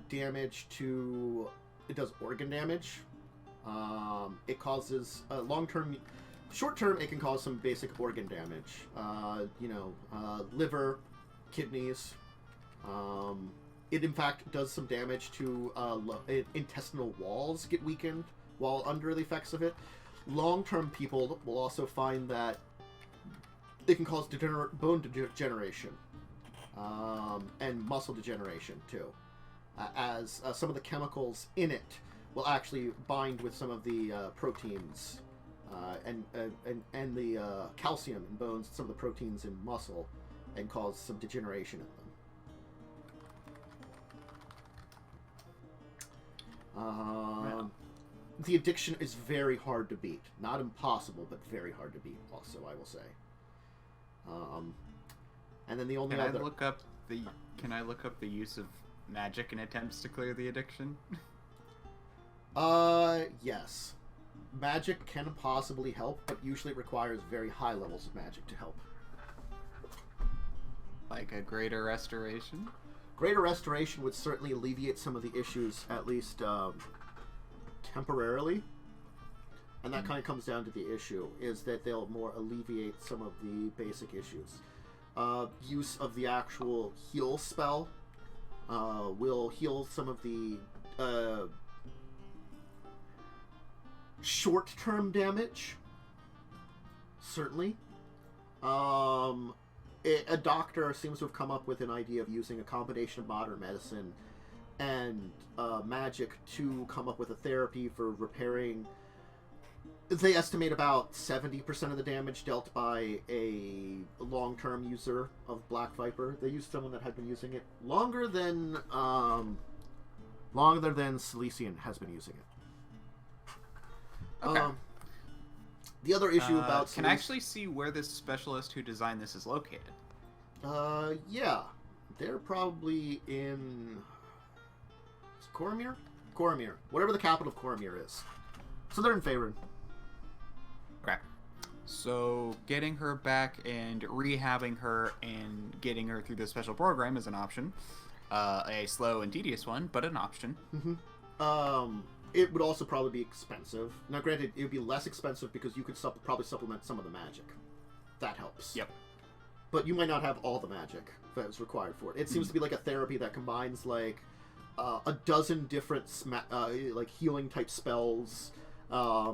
S1: damage to... It does organ damage. It causes long-term... Short-term, it can cause some basic organ damage. You know, liver, kidneys. It, in fact, does some damage to intestinal walls get weakened while under the effects of it. Long-term people will also find that It can cause bone degeneration and muscle degeneration too, as some of the chemicals in it will actually bind with some of the proteins and the calcium in bones, some of the proteins in muscle, and cause some degeneration in them. The addiction is very hard to beat. Not impossible, but very hard to beat, also, I will say. And then the only other...
S2: Can I look up the use of magic in attempts to clear the addiction?
S1: Yes. Magic can possibly help, but usually it requires very high levels of magic to help.
S2: Like a greater restoration?
S1: Greater restoration would certainly alleviate some of the issues, at least temporarily. And that kind of comes down to the issue, is that they'll more alleviate some of the basic issues. Use of the actual heal spell will heal some of the short-term damage, certainly. A doctor seems to have come up with an idea of using a combination of modern medicine and magic to come up with a therapy for repairing. They estimate about 70% of the damage dealt by a long-term user of Black Viper. They used someone that had been using it longer than Silesian has been using it.
S2: Okay.
S1: The other issue about
S2: can I actually see where this specialist who designed this is located?
S1: Yeah, they're probably in Coromir? Coromir, whatever the capital of Coromir is. So they're in Faerun.
S2: Okay. So getting her back and rehabbing her and getting her through this special program is an option. A slow and tedious one, but an option.
S1: Mm-hmm. It would also probably be expensive. Now, granted, it would be less expensive because you could probably supplement some of the magic. That helps.
S2: Yep.
S1: But you might not have all the magic that is required for it. It seems to be like a therapy that combines like a dozen different like healing type spells, a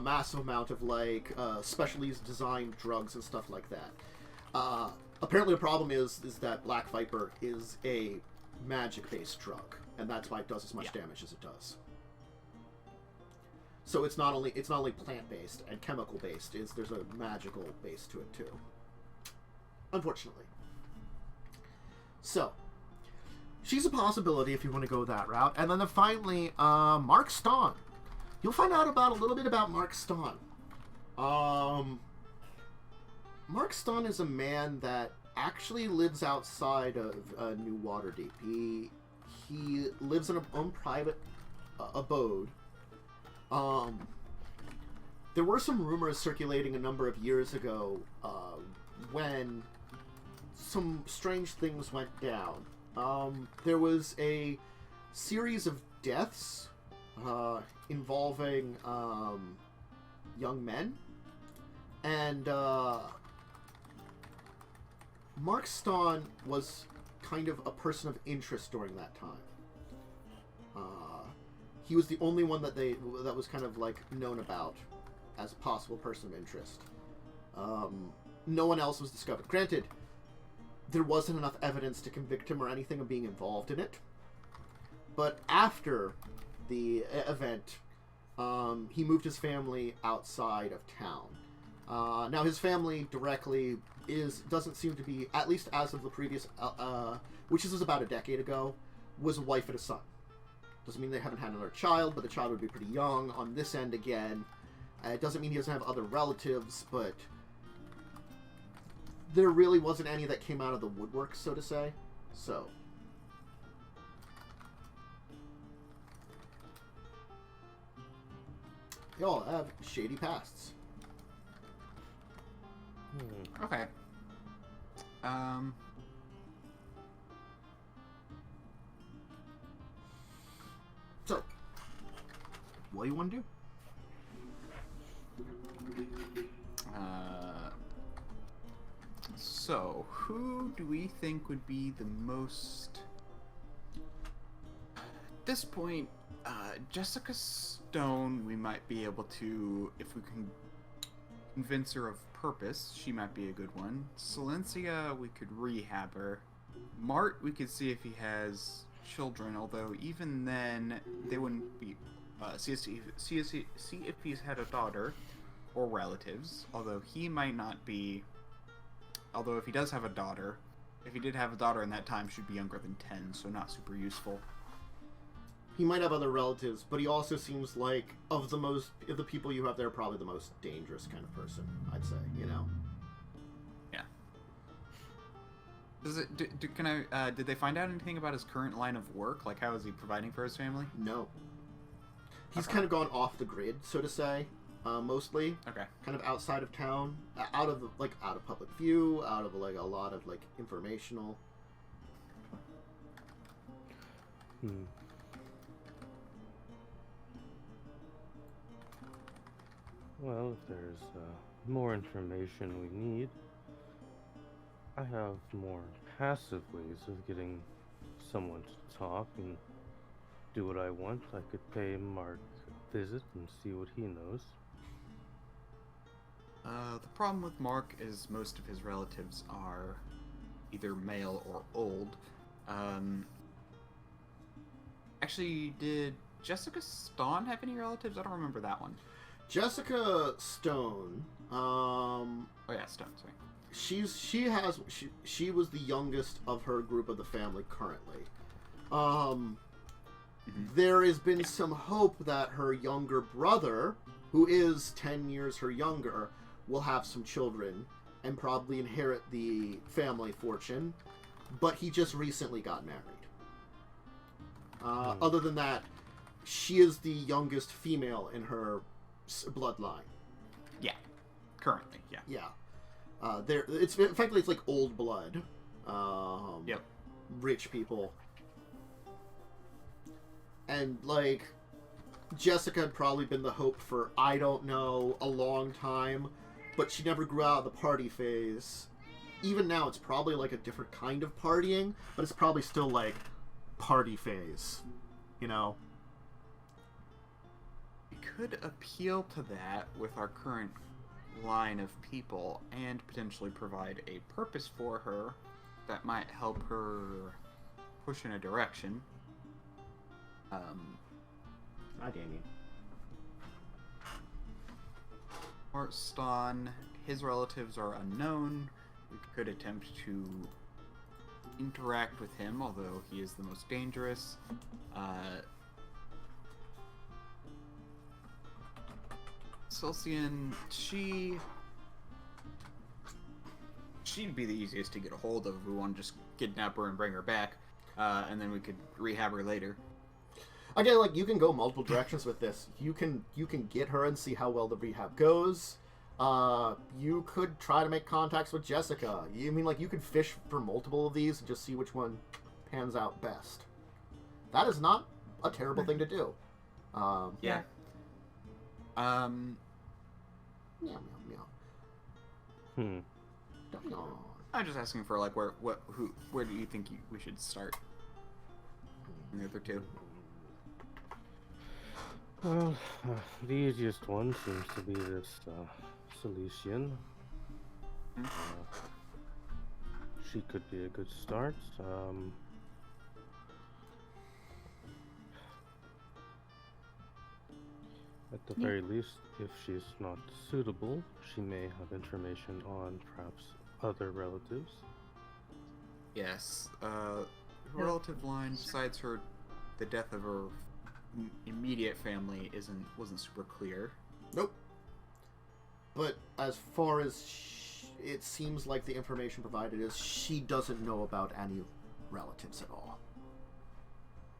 S1: massive amount of like specially designed drugs and stuff like that. Apparently, the problem is that Black Viper is a magic-based drug, and that's why it does as much damage as it does. So it's not only plant-based and chemical-based. There's a magical base to it too. Unfortunately. So, she's a possibility if you want to go that route. And then finally, Mark Ston. You'll find out a little bit about Mark Ston. Mark Ston is a man that actually lives outside of New Waterdeep. He lives in a own private abode. There were some rumors circulating a number of years ago when some strange things went down. There was a series of deaths involving young men, and Mark Ston was kind of a person of interest during that time. He was the only one that was kind of like known about as a possible person of interest. No one else was discovered. Granted, there wasn't enough evidence to convict him or anything of being involved in it. But after the event, he moved his family outside of town. Now his family directly doesn't seem to be, at least as of the previous, which was about a decade ago, was a wife and a son. Doesn't mean they haven't had another child, but the child would be pretty young on this end again. It doesn't mean he doesn't have other relatives, but there really wasn't any that came out of the woodwork, so to say. So they all have shady pasts.
S2: Okay.
S1: So, what do you want to do?
S2: So, who do we think would be the most... At this point, Jessica Stone, we might be able to, if we can convince her of purpose. She might be a good one. Silencia, we could rehab her. Mart, we could see if he has children, although even then, they wouldn't be... see if he's had a daughter or relatives, although he might not be... Although if he does have a daughter, if he did have a daughter in that time, she'd be younger than 10, so not super useful.
S1: He might have other relatives, but he also seems like, of the people you have there, probably the most dangerous kind of person, I'd say, you know?
S2: Yeah. Does it, did they find out anything about his current line of work? Like, how is he providing for his family?
S1: No. He's
S2: Okay.
S1: kind of gone off the grid, so to say, mostly.
S2: Okay.
S1: Kind of outside of town, out of public view, out of, like, a lot of, like, informational.
S3: Well, if there's more information we need, I have more passive ways of getting someone to talk and do what I want. I could pay Mark a visit and see what he knows.
S2: The problem with Mark is most of his relatives are either male or old. Actually, did Jessica Ston have any relatives? I don't remember that one.
S1: Jessica Stone,
S2: Oh yeah, Stone, sorry.
S1: she was the youngest of her group of the family currently. There has been some hope that her younger brother, who is 10 years her younger, will have some children and probably inherit the family fortune, but he just recently got married. Other than that, she is the youngest female in her bloodline.
S2: Yeah, currently, yeah.
S1: Yeah. It's effectively it's like old blood.
S2: Yep.
S1: Rich people. And like Jessica had probably been the hope for, I don't know, a long time, but she never grew out of the party phase. Even now it's probably like a different kind of partying, but it's probably still like party phase, you know?
S2: We could appeal to that with our current line of people and potentially provide a purpose for her that might help her push in a direction.
S1: Hi, Damien.
S2: Martston, his relatives are unknown. We could attempt to interact with him, although he is the most dangerous. Celsian, she'd be the easiest to get a hold of if we want to just kidnap her and bring her back, and then we could rehab her later.
S1: Again, like, you can go multiple directions with this. You can get her and see how well the rehab goes. You could try to make contacts with Jessica. You mean, like, you could fish for multiple of these and just see which one pans out best. That is not a terrible thing to do.
S2: Yeah.
S1: Meow, meow, meow. Meow.
S2: I'm just asking for, like, where do you think we should start? And the other two.
S3: Well, the easiest one seems to be this Cilician. She could be a good start. At the very least, if she's not suitable, she may have information on perhaps other relatives.
S2: Yes. Her relative line, besides the death of her immediate family, wasn't super clear.
S1: Nope. But as far as it seems like the information provided is, she doesn't know about any relatives at all.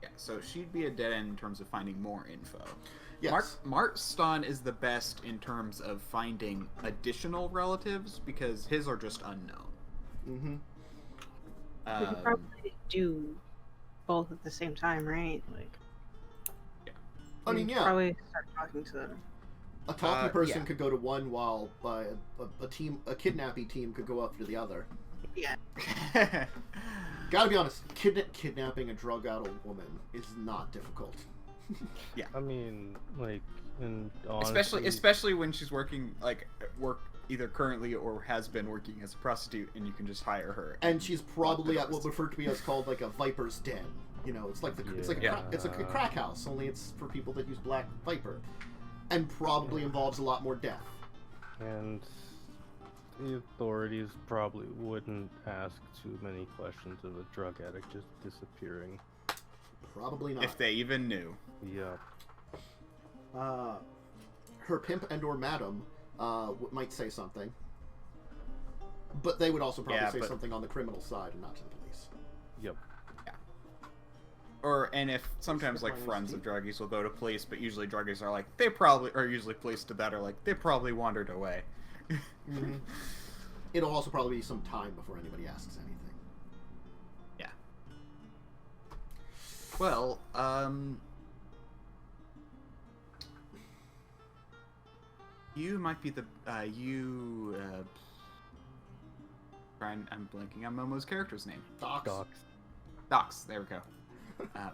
S2: Yeah, so she'd be a dead end in terms of finding more info.
S1: Yes.
S2: Martston is the best in terms of finding additional relatives because his are just unknown.
S1: Mm-hmm.
S4: We could probably do both at the same time, right? Like,
S1: I mean, yeah.
S4: Probably start talking to them.
S1: A talking person
S2: yeah.
S1: could go to one while a kidnapping team could go up to the other.
S4: Yeah.
S1: Gotta be honest, kidnapping a drug-addled woman is not difficult.
S2: Yeah.
S3: I mean, like, And honestly,
S2: especially when she's working either currently or has been working as a prostitute, and you can just hire her.
S1: And she's probably at what would refer to be as called like a viper's den. You know, it's like it's a crack house, only it's for people that use Black Viper, and probably involves a lot more death.
S3: And the authorities probably wouldn't ask too many questions of a drug addict just disappearing.
S1: Probably not.
S2: If they even knew.
S3: Yeah.
S1: Her pimp and/or madam might say something, but they would also probably say something on the criminal side and not to the police.
S3: Yep.
S2: And if sometimes like friends of druggies will go to police, but usually druggies are like usually police to that are like they probably wandered away.
S1: Mm-hmm. It'll also probably be some time before anybody asks anything.
S2: Yeah. Well, you might be the I'm blanking on Momo's character's name. Docs. There we go.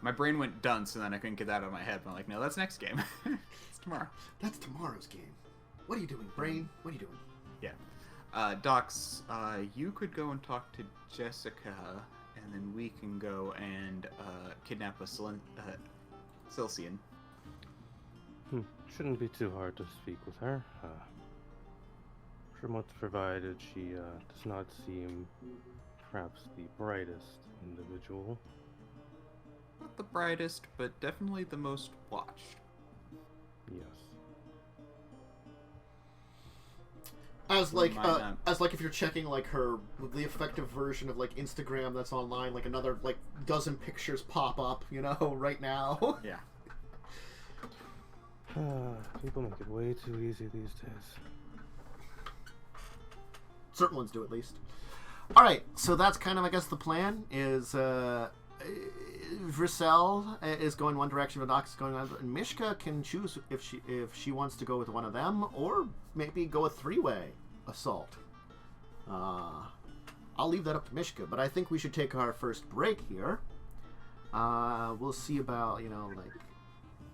S2: My brain went dunce, and then I couldn't get that out of my head. But I'm like, no, that's next game. It's tomorrow.
S1: That's tomorrow's game. What are you doing, brain? What are you doing?
S2: Yeah. Docs, you could go and talk to Jessica, and then we can go and kidnap a Silcian.
S3: Shouldn't be too hard to speak with her. From what's provided, she does not seem perhaps the brightest individual.
S2: Not the brightest, but definitely the most watched.
S3: Yes.
S1: As like if you're checking like the effective version of like Instagram that's online, like another like dozen pictures pop up, you know, right now.
S2: Yeah.
S3: People make it way too easy these days.
S1: Certain ones do, at least. All right, so that's kind of, I guess, the plan is Vrisel is going one direction, Docs is going another, and Mishka can choose if she wants to go with one of them or maybe go a three-way assault. I'll leave that up to Mishka, but I think we should take our first break here. We'll see about, like,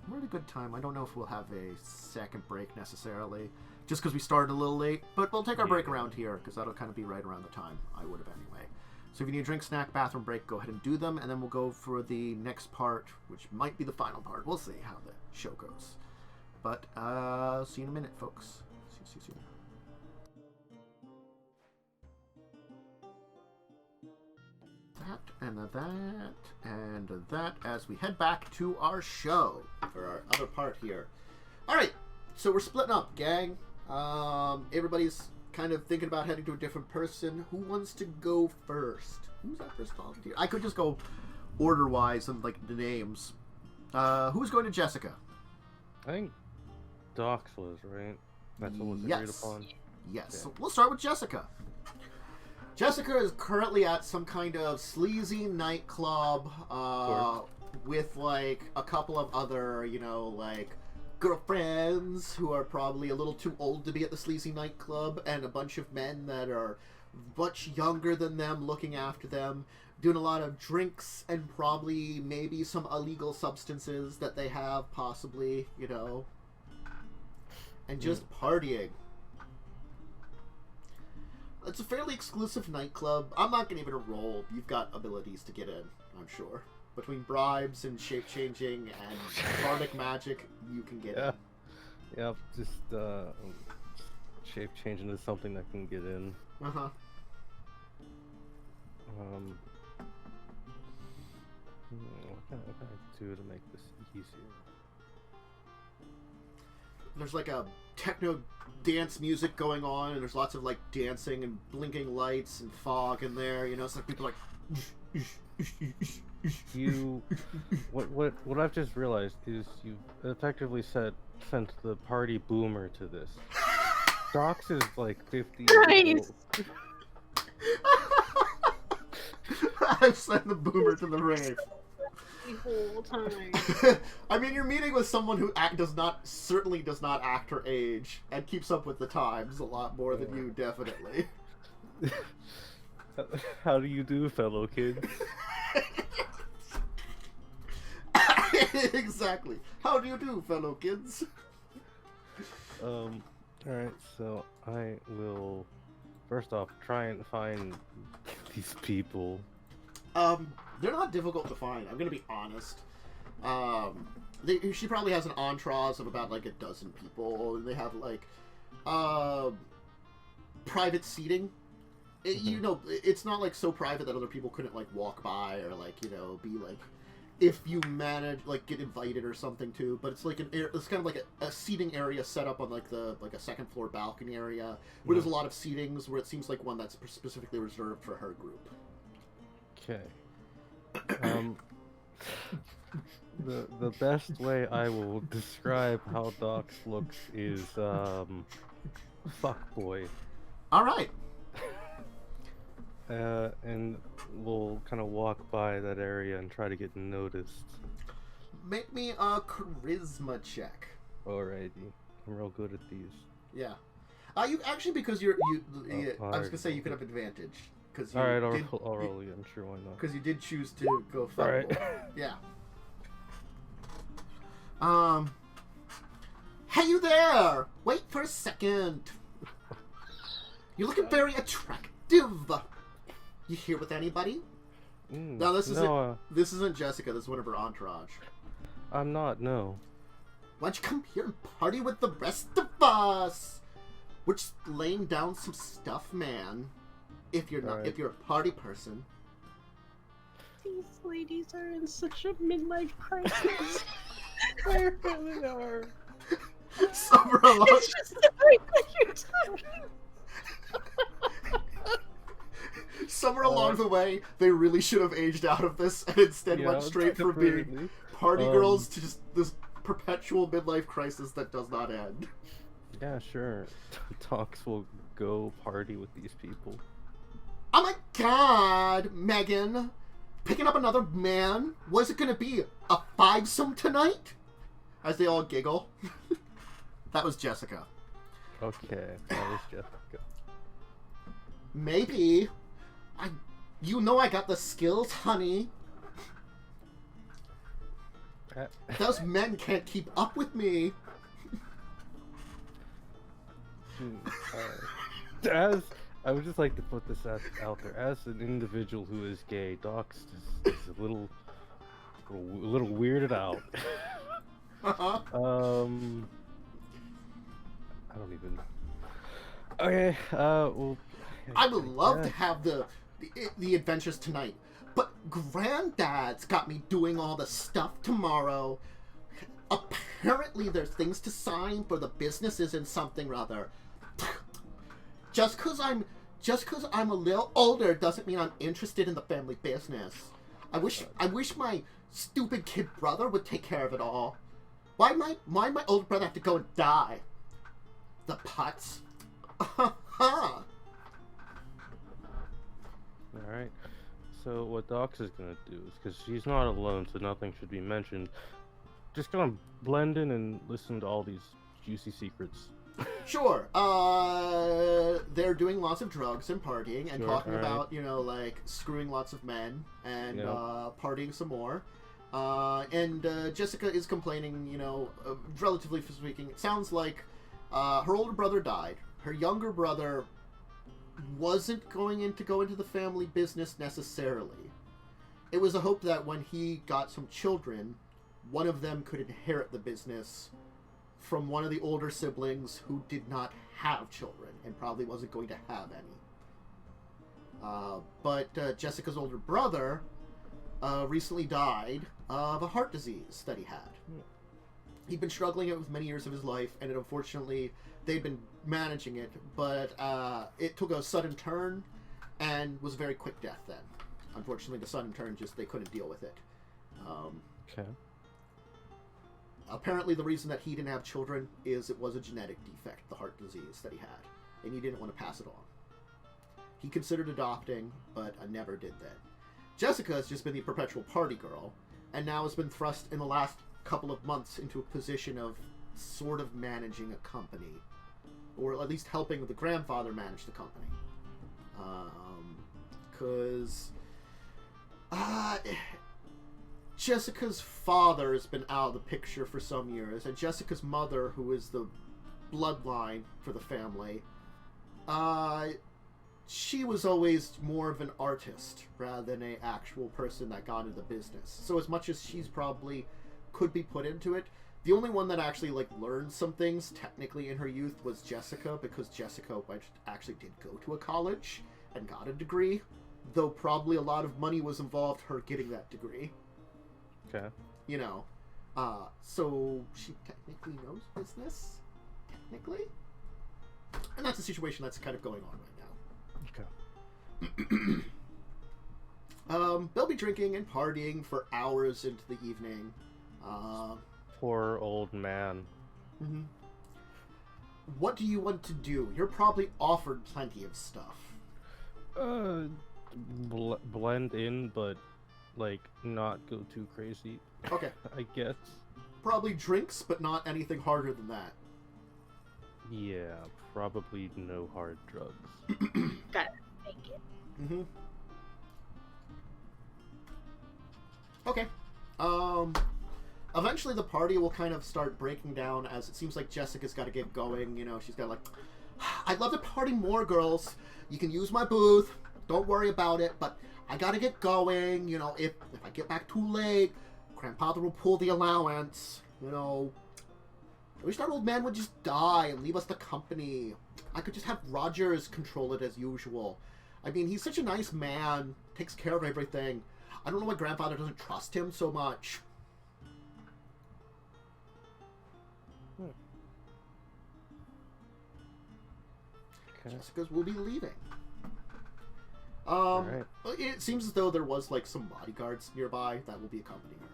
S1: we're at a good time. I don't know if we'll have a second break necessarily, just because we started a little late, but we'll take our break around here, because that'll kind of be right around the time I would have anyway. So if you need a drink, snack, bathroom break, go ahead and do them, and then we'll go for the next part, which might be the final part. We'll see how the show goes. But, see you in a minute, folks. See you soon. That as we head back to our show for our other part here. Alright, so we're splitting up, gang. Everybody's kind of thinking about heading to a different person. Who wants to go first? Who's that first volunteer? I could just go order-wise and, like, the names. Who's going to Jessica?
S3: I think Docs was, right? That's what was agreed upon?
S1: Yes.
S3: Okay.
S1: So we'll start with Jessica. Jessica is currently at some kind of sleazy nightclub with, like, a couple of other, like, girlfriends who are probably a little too old to be at the sleazy nightclub, and a bunch of men that are much younger than them looking after them, doing a lot of drinks and probably maybe some illegal substances that they have, possibly, and just partying. It's a fairly exclusive nightclub. I'm not going to even roll. You've got abilities to get in, I'm sure. Between bribes and shape-changing and bardic magic, you can get in.
S3: Yeah, just shape-changing is something that can get in.
S1: Uh-huh.
S3: What can I do to make this easier?
S1: There's like a techno dance music going on, and there's lots of like dancing and blinking lights and fog in there. It's like people like.
S3: What I've just realized is you effectively sent the party boomer to this. Docs is like 50 years old.
S1: I've sent the boomer to the rave.
S4: The whole time.
S1: I mean, you're meeting with someone who certainly does not act her age and keeps up with the times a lot more than you, definitely.
S3: How do you do, fellow kids?
S1: Exactly. How do you do, fellow kids?
S3: Alright, so I will first off try and find these people.
S1: They're not difficult to find. I'm gonna be honest. She probably has an entourage of about like a dozen people. They have like private seating. You know, it's not like so private that other people couldn't like walk by or like, you know, be like, if you manage like get invited or something too. But it's like it's kind of like a seating area set up on like a second floor balcony area where there's a lot of seatings where it seems like one that's specifically reserved for her group.
S3: Okay. The best way I will describe how Dox looks is fuckboy.
S1: All right.
S3: And we'll kind of walk by that area and try to get noticed.
S1: Make me a charisma check.
S3: Alrighty, I'm real good at these.
S1: Yeah. You actually because I was gonna say you could have advantage because you
S3: Alright, I'll roll again. Sure, why not?
S1: Because you did choose to go fuckboy.
S3: Alright.
S1: Yeah. Hey you there! Wait for a second. You're looking very attractive. You here with anybody? No, this isn't Jessica. This is one of her entourage.
S3: I'm not. No.
S1: Why don't you come here and party with the rest of us? We're just laying down some stuff, man. If you're not, if you're a party person.
S4: These ladies are in such a midlife crisis.
S3: They really are.
S1: Somewhere along.
S4: It's just the way that you're talking.
S1: Somewhere along the way, they really should have aged out of this and instead went straight from being party girls to just this perpetual midlife crisis that does not end.
S3: Yeah, sure. Dox will go party with these people.
S1: Oh my god, Megan! Picking up another man? Was it gonna be a fivesome tonight? As they all giggle. That was Jessica.
S3: Okay, that was Jessica.
S1: Maybe. You know I got the skills, honey. Those men can't keep up with me.
S3: As I would just like to put this out there, as an individual who is gay, Dox is a little weirded out.
S1: Uh-huh.
S3: I don't even. Okay. Well.
S1: I would love to have the adventures tonight, but Granddad's got me doing all the stuff tomorrow. Apparently, there's things to sign for the businesses and something rather. Just cause I'm a little older doesn't mean I'm interested in the family business. I wish my stupid kid brother would take care of it all. Why my older brother have to go and die? The putz.
S3: Alright, so what Dox is gonna do is, because she's not alone, so nothing should be mentioned, just gonna blend in and listen to all these juicy secrets.
S1: Sure. They're doing lots of drugs and partying and talking about, you know, like screwing lots of men and partying some more. And Jessica is complaining, you know, relatively speaking, it sounds like her older brother died. Her younger brother wasn't going to go into the family business necessarily. It was a hope that when he got some children, one of them could inherit the business from one of the older siblings who did not have children and probably wasn't going to have any. But Jessica's older brother recently died of a heart disease that he had. He'd been struggling with many years of his life, and unfortunately they'd been managing it, but it took a sudden turn and was a very quick death then. Unfortunately, the sudden turn, just they couldn't deal with it.
S3: Okay.
S1: Apparently, the reason that he didn't have children is it was a genetic defect, the heart disease that he had, and he didn't want to pass it on. He considered adopting, but never did then. Jessica has just been the perpetual party girl, and now has been thrust in the last couple of months into a position of sort of managing a company, or at least helping the grandfather manage the company. Because Jessica's father has been out of the picture for some years, and Jessica's mother, who is the bloodline for the family. She was always more of an artist rather than an actual person that got into the business. So as much as she's probably could be put into it, the only one that actually like learned some things technically in her youth was Jessica, because Jessica actually did go to a college and got a degree, though probably a lot of money was involved her getting that degree.
S3: Okay.
S1: You know, so she technically knows business, technically, and that's a situation that's kind of going on right now.
S3: Okay.
S1: They'll be drinking and partying for hours into the evening.
S3: Poor old man.
S1: Mm-hmm. What do you want to do? You're probably offered plenty of stuff.
S3: Blend in, but like not go too crazy.
S1: Okay.
S3: I guess.
S1: Probably drinks, but not anything harder than that.
S3: Yeah, probably no hard drugs.
S4: Got it. Thank you.
S1: Mm-hmm. Okay. Eventually the party will kind of start breaking down as it seems like Jessica's got to get going. You know, she's got like, I'd love to party more, girls. You can use my booth. Don't worry about it, but I gotta get going. You know, if I get back too late, Grandfather will pull the allowance. You know, I wish that old man would just die and leave us the company. I could just have Rogers control it as usual. I mean, he's such a nice man, takes care of everything. I don't know why Grandfather doesn't trust him so much.
S3: Okay.
S1: Jessica's will be leaving.
S3: Alright.
S1: It seems as though there was like some bodyguards nearby that will be accompanying her.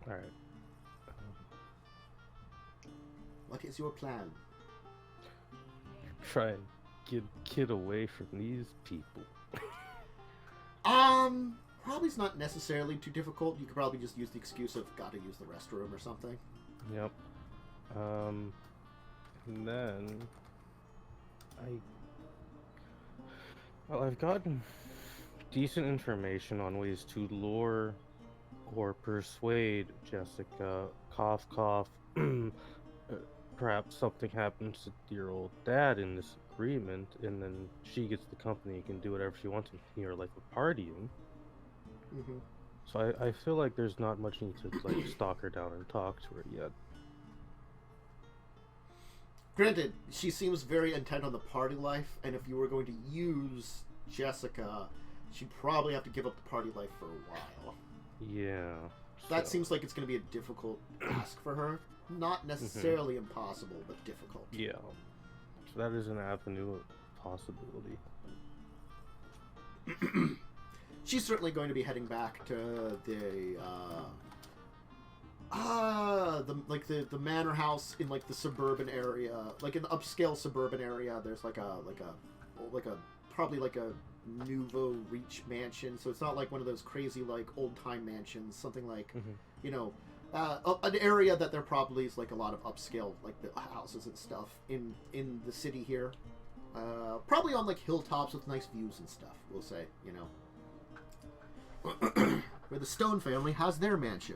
S3: Alright.
S1: What is your plan?
S3: Try and get kid away from these people.
S1: Probably it's not necessarily too difficult. You could probably just use the excuse of gotta use the restroom or something.
S3: Yep. And then I've gotten decent information on ways to lure or persuade Jessica. Cough, cough. Perhaps something happens to your old dad in this agreement, and then she gets the company and can do whatever she wants in here, like with partying.
S1: Mm-hmm.
S3: So I feel like there's not much need to like stalk her down and talk to her yet.
S1: Granted, she seems very intent on the party life, and if you were going to use Jessica, she'd probably have to give up the party life for a while.
S3: Yeah.
S1: That
S3: so-
S1: seems like it's going to be a difficult task for her. Not necessarily impossible, but difficult.
S3: Yeah. So that is an avenue of possibility.
S1: She's certainly going to be heading back to the manor house in like the suburban area, like an upscale suburban area. There's like a probably like a nouveau riche mansion, so it's not like one of those crazy like old time mansions. Something like you know. An area that there probably is like a lot of upscale like the houses and stuff in the city here. Probably on like hilltops with nice views and stuff. We'll say, you know, where the Stone family has their mansion.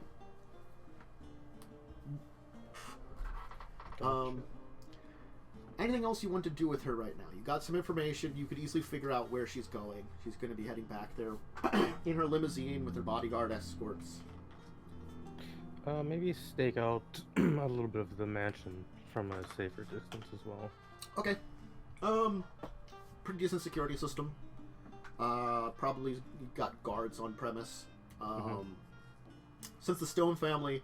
S1: Anything else you want to do with her right now? You got some information. You could easily figure out where she's going. She's going to be heading back there in her limousine with her bodyguard escorts.
S3: Maybe stake out a little bit of the mansion from a safer distance as well.
S1: Okay. Pretty decent security system. Probably got guards on premise. Since the Stone family,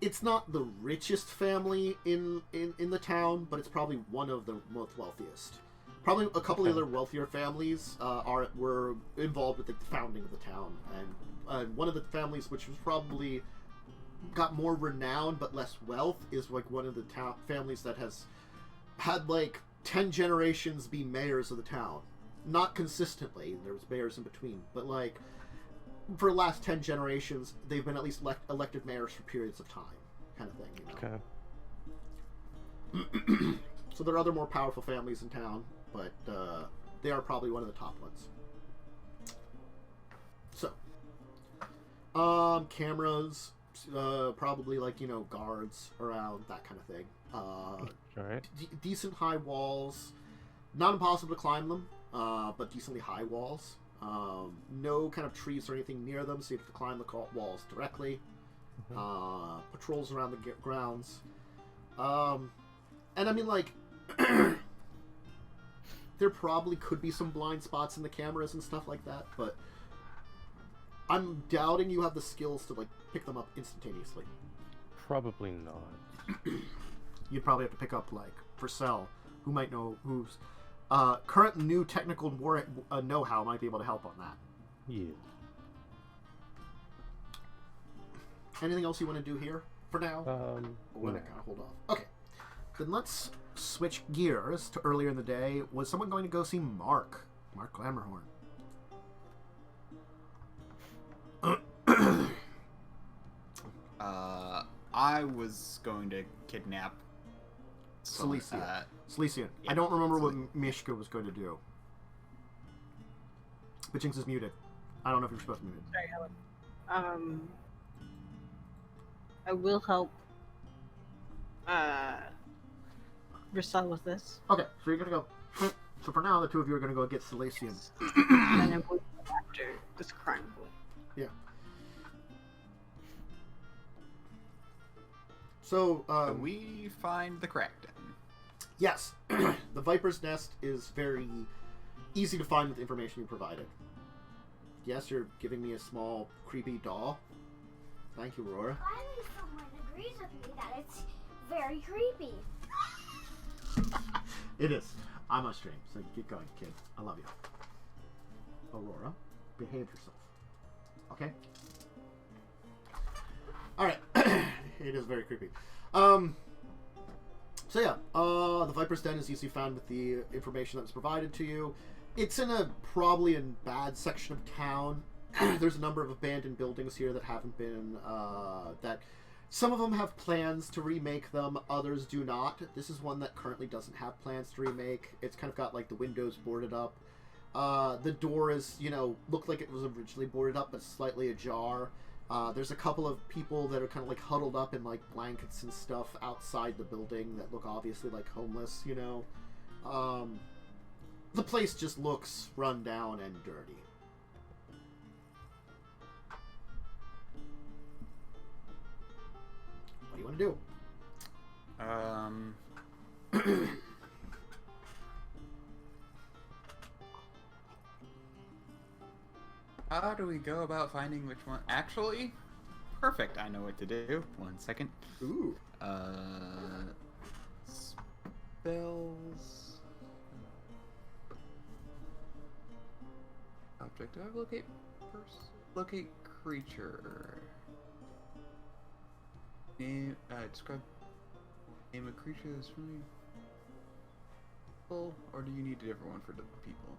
S1: it's not the richest family in the town, but it's probably one of the most wealthiest. Probably a couple of other wealthier families were involved with the founding of the town, and one of the families which was probably got more renown but less wealth is like one of the families that has had like 10 generations be mayors of the town. Not consistently, there was mayors in between, but like for the last 10 generations they've been at least elected mayors for periods of time, kind of thing, you know?
S3: Okay.
S1: So there are other more powerful families in town, but they are probably one of the top ones. So cameras, probably like, you know, guards around, that kind of thing.
S3: Alright.
S1: Decent high walls. Not impossible to climb them, but decently high walls. No kind of trees or anything near them, so you have to climb the walls directly. Patrols around the grounds. And I mean, like, there probably could be some blind spots in the cameras and stuff like that, but I'm doubting you have the skills to, like, pick them up instantaneously.
S3: Probably not.
S1: You'd probably have to pick up, like, Purcell, who might know who's current new technical know-how might be able to help on that.
S3: Yeah.
S1: Anything else you want to do here for now? We're
S3: no.
S1: gonna kind of hold off. Okay, then let's switch gears to earlier in the day. Was someone going to go see Mark Glamorhorn?
S2: I was going to kidnap
S1: Cilician.
S2: Yeah,
S1: I don't remember what Mishka was going to do. But Jinxx is muted. I don't know if you're supposed to mute it.
S4: Sorry, Helen. I will help Bristol with this.
S1: Okay, so you're gonna go. So for now, the two of you are gonna go get Cilician.
S4: And then I'm going to go after this crime boy.
S1: Yeah. So,
S2: we find the crack den.
S1: yes, the Viper's Nest is very easy to find with the information you provided. Yes, you're giving me a small, creepy doll. Thank you, Aurora.
S5: Finally, someone agrees with me that it's very creepy.
S1: It is. I'm on stream, so get going, kid. I love you. Aurora, behave yourself. Okay? Alright. It is very creepy. So yeah, the Viper's Den is easily found with the information that was provided to you. It's in a probably in bad section of town. There's a number of abandoned buildings here that haven't been, that some of them have plans to remake them, others do not. This is one that currently doesn't have plans to remake. It's kind of got, like, the windows boarded up. The door is, you know, looked like it was originally boarded up, but slightly ajar. There's a couple of people that are kind of, like, huddled up in, like, blankets and stuff outside the building that look obviously like homeless, you know. The place just looks run down and dirty. What do you want to do?
S2: How do we go about finding which one? Actually, perfect. I know what to do. 1 second.
S1: Ooh.
S2: Spells. Object. Do I have locate person? Locate creature. Name. Describe. Name a creature that's from you. Or do you need a different one for the people?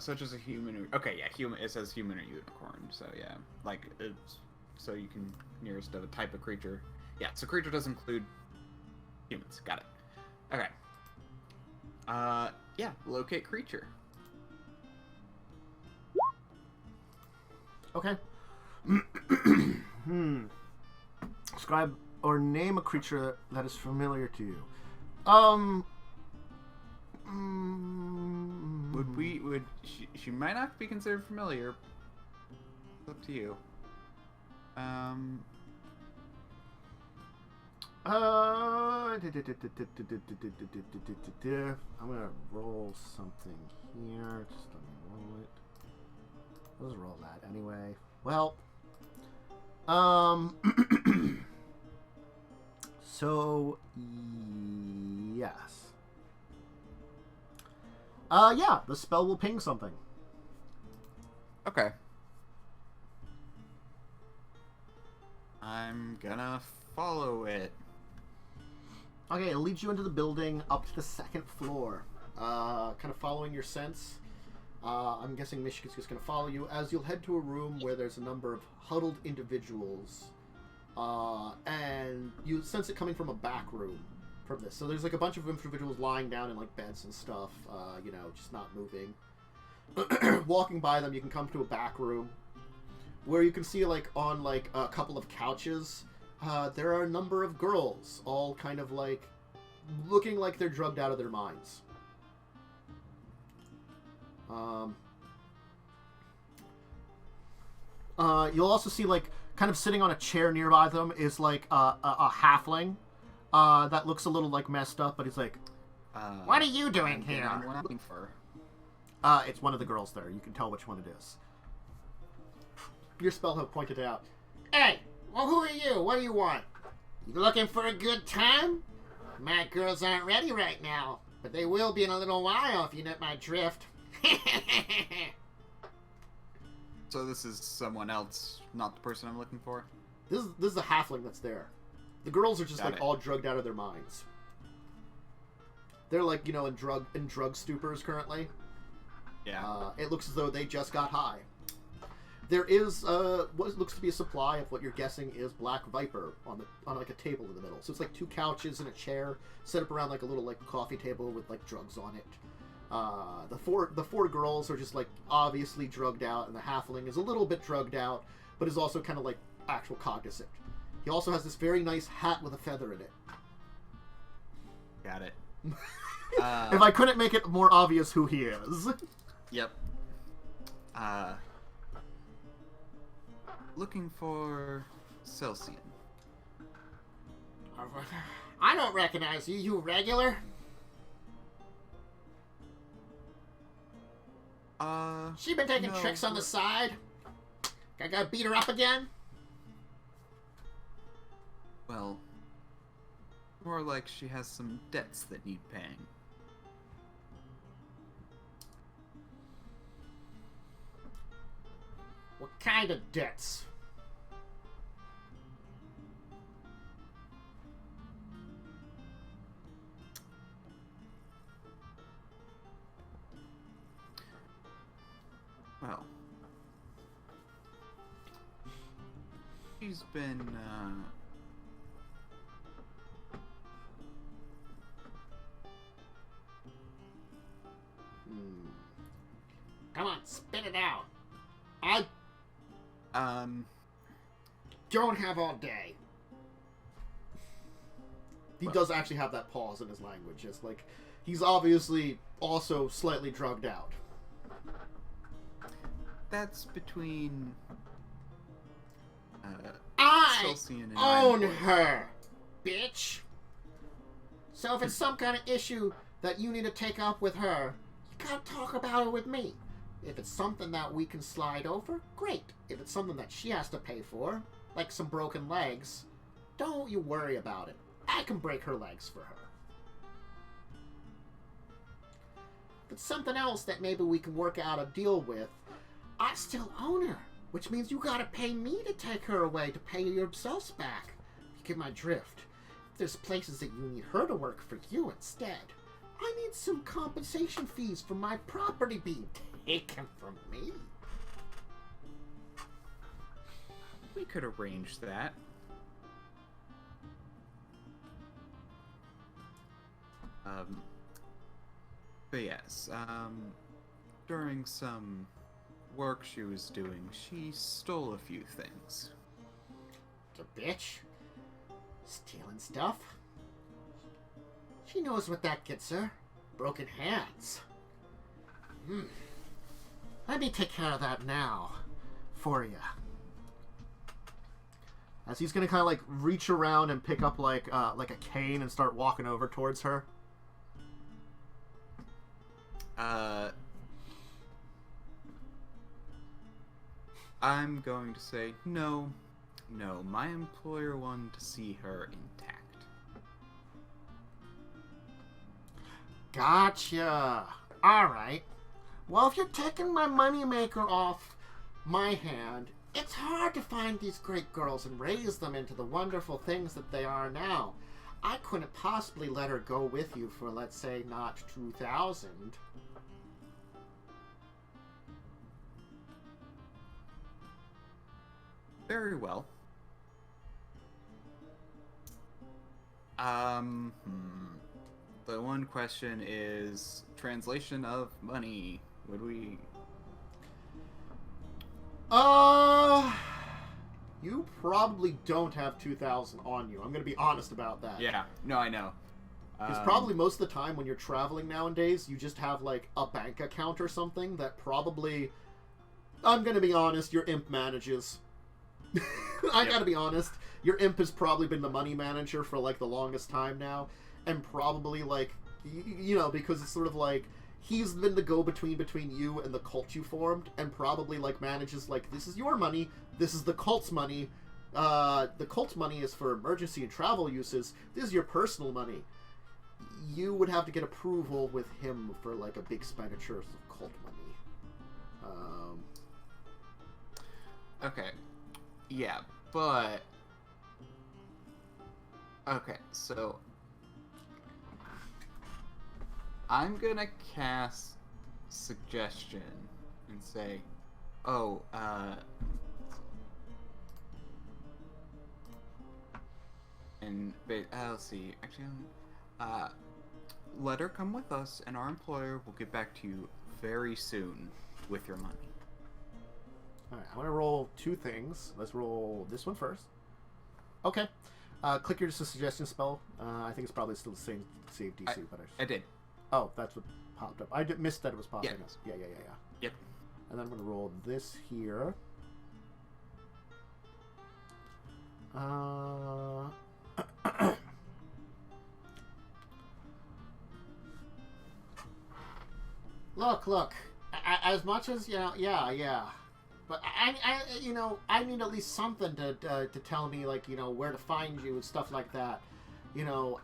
S2: Such as a human. Okay, yeah, human. It says human or unicorn. So yeah, like it's so you can nearest of a type of creature. Yeah, so creature does include humans. Got it. Okay. Yeah, locate creature.
S1: Okay. Describe or name a creature that is familiar to you.
S2: She might not be considered familiar. It's up to you.
S1: I'm gonna roll something here. Just let me roll it. Let's roll that anyway. Well, so yes. Yeah, the spell will ping something.
S2: Okay. I'm gonna follow it.
S1: Okay, it leads you into the building up to the second floor. Kind of following your sense. I'm guessing Mishka's just going to follow you as you'll head to a room where there's a number of huddled individuals. And you sense it coming from a back room from this. So there's like a bunch of individuals lying down in like beds and stuff, you know, just not moving. walking by them, you can come to a back room where you can see, like, on, like, a couple of couches, there are a number of girls, all kind of, like, looking like they're drugged out of their minds. You'll also see, like, kind of sitting on a chair nearby them is, like, a halfling that looks a little, like, messed up, but he's like, what are you doing here?
S2: I'm looking for.
S1: It's one of the girls there. You can tell which one it is. Your spell have pointed out. Hey, well, who are you? What do you want? You looking for a good time? My girls aren't ready right now, but they will be in a little while if you get my drift.
S2: So this is someone else, not the person I'm looking for?
S1: This is a halfling that's there. The girls are just
S2: Got
S1: like
S2: it.
S1: all drugged out of their minds. They're like, you know, in drug stupors currently.
S2: Yeah.
S1: It looks as though they just got high. There is what looks to be a supply of what you're guessing is Black Viper on like a table in the middle. So it's like 2 couches and a chair set up around like a little like coffee table with like drugs on it. The four girls are just like obviously drugged out, and the halfling is a little bit drugged out, but is also kind of like actual cognizant. He also has this very nice hat with a feather in it.
S2: Got it.
S1: If I couldn't make it more obvious who he is.
S2: Yep. Looking for Celsian.
S1: I don't recognize you, you regular. She been taking
S2: no,
S1: tricks on the side? I gotta beat her up again?
S2: Well, more like she has some debts that need paying.
S1: What kind of debts?
S2: Well, she's been,
S1: Come on, spit it out. I don't have all day. He does actually have that pause in his language. It's like he's obviously also slightly drugged out.
S2: that's between,
S1: I
S2: Celsian and
S1: own
S2: Ironborn.
S1: her, bitch. So if it's some kind of issue that you need to take up with her, you gotta talk about it with me. If it's something that we can slide over, great. If it's something that she has to pay for, like some broken legs, don't you worry about it. I can break her legs for her. If it's something else that maybe we can work out a deal with, I still own her, which means you gotta pay me to take her away to pay yourselves back. You get my drift. If there's places that you need her to work for you instead, I need some compensation fees for my property being taken from me.
S2: We could arrange that. But yes, during some work she was doing, she stole a few things.
S1: The bitch? Stealing stuff? She knows what that gets her. Broken hands. Let me take care of that now. For you. As he's gonna kind of like reach around and pick up like a cane and start walking over towards her.
S2: I'm going to say no. No, my employer wanted to see her intact.
S1: Gotcha. Alright. Well, if you're taking my moneymaker off my hand, it's hard to find these great girls and raise them into the wonderful things that they are now. I couldn't possibly let her go with you for, let's say, not 2,000.
S2: Very well. The one question is translation of money. Would we
S1: You probably don't have 2,000 on you. I'm going to be honest about that.
S2: Yeah. No, I know.
S1: Because probably most of the time when you're traveling nowadays, you just have, like, a bank account or something that probably... I'm going to be honest, your imp manages. I
S2: Yep.
S1: got to be honest. Your imp has probably been the money manager for, like, the longest time now. And probably, like, you know, because it's sort of like... He's been the go-between between you and the cult you formed, and probably, like, manages, like, this is your money, this is the cult's money. The cult's money is for emergency and travel uses. This is your personal money. You would have to get approval with him for, like, a big expenditure of cult money.
S2: Okay. Yeah, but... Okay, so... I'm gonna cast Suggestion and say, oh, let's see, actually, let her come with us, and our employer will get back to you very soon with your money.
S1: Alright, I'm gonna roll two things. Let's roll this one first. Okay. Click your suggestion spell. I think it's probably still the same save DC, but
S2: I did.
S1: Oh, that's what popped up. I missed that it was popping
S2: Yeah.
S1: up. Yeah.
S2: Yep.
S1: And then I'm going to roll this here. Look. As much as, you know, yeah. But I need at least something to tell me, like, you know, where to find you and stuff like that. You know,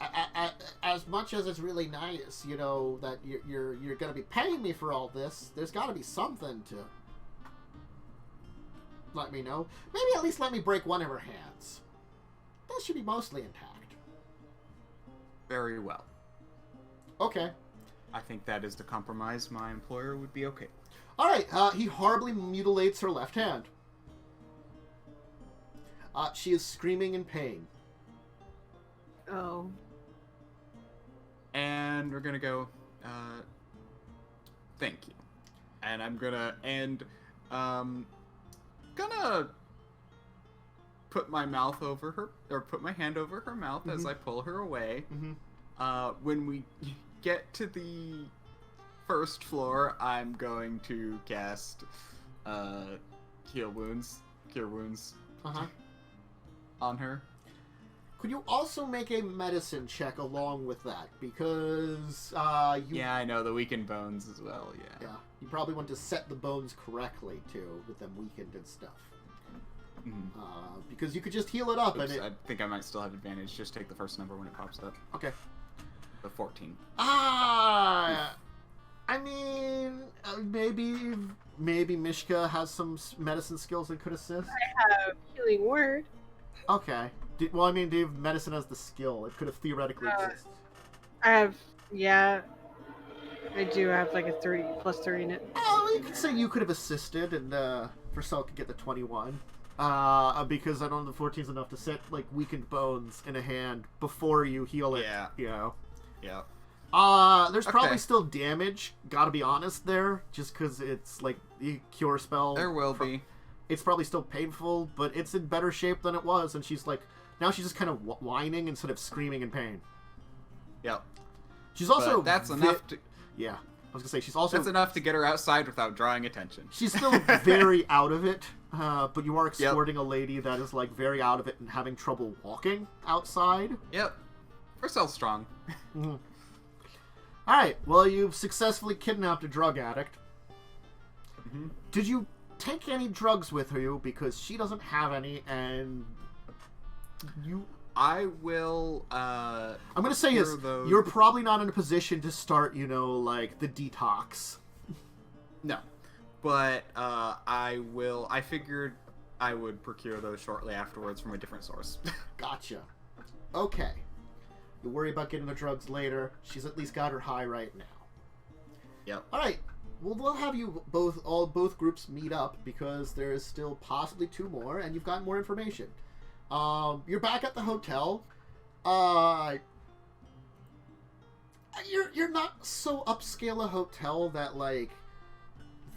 S1: as much as it's really nice, you know, that you're gonna be paying me for all this, there's got to be something to let me know. Maybe at least let me break one of her hands. That should be mostly intact.
S2: Very well.
S1: Okay.
S2: I think that is the compromise my employer would be okay.
S1: All right. He horribly mutilates her left hand. She is screaming in pain.
S4: Oh.
S2: And we're gonna go, thank you. And I'm gonna, gonna put my mouth over her, or put my hand over her mouth as I pull her away. When we get to the first floor, I'm going to cast, Cure Wounds on her.
S1: Could you also make a medicine check along with that? Because,
S2: Yeah, I know, the weakened bones as well, yeah.
S1: Yeah, you probably want to set the bones correctly, too, with them weakened and stuff. Because you could just heal it up.
S2: Oops,
S1: and it...
S2: I think I might still have advantage. Just take the first number when it pops up.
S1: Okay.
S2: The 14.
S1: I mean, maybe Mishka has some medicine skills that could assist.
S4: I have healing word.
S1: Okay. Do you have medicine as the skill? It could have theoretically exist.
S4: I do have like a 30 plus 30 in it.
S1: Oh, you could say you could have assisted, and Versal could get the 21. Because I don't know the 14's enough to set like weakened bones in a hand before you heal it.
S2: Yeah.
S1: You know.
S2: Yeah.
S1: There's probably still damage. Gotta be honest there, just because it's like the cure spell.
S2: There will be.
S1: It's probably still painful, but it's in better shape than it was, and she's like, now she's just kind of whining instead of screaming in pain.
S2: Yep.
S1: She's also
S2: But that's enough to.
S1: Yeah, I was gonna say she's also.
S2: That's enough to get her outside without drawing attention.
S1: She's still very out of it, but you are escorting a lady that is like very out of it and having trouble walking outside.
S2: Yep. Versal's strong.
S1: All right. Well, you've successfully kidnapped a drug addict. Did you take any drugs with you? Because she doesn't have any, and you.
S2: I will.
S1: I'm gonna say is
S2: those...
S1: you're probably not in a position to start, you know, like the detox.
S2: No, but I will. I figured I would procure those shortly afterwards from a different source.
S1: Gotcha. Okay. You worry about getting the drugs later. She's at least got her high right now.
S2: Yep.
S1: All right. Well, we'll have you both groups meet up because there is still possibly 2 more, and you've got more information. You're back at the hotel. You're not so upscale a hotel that like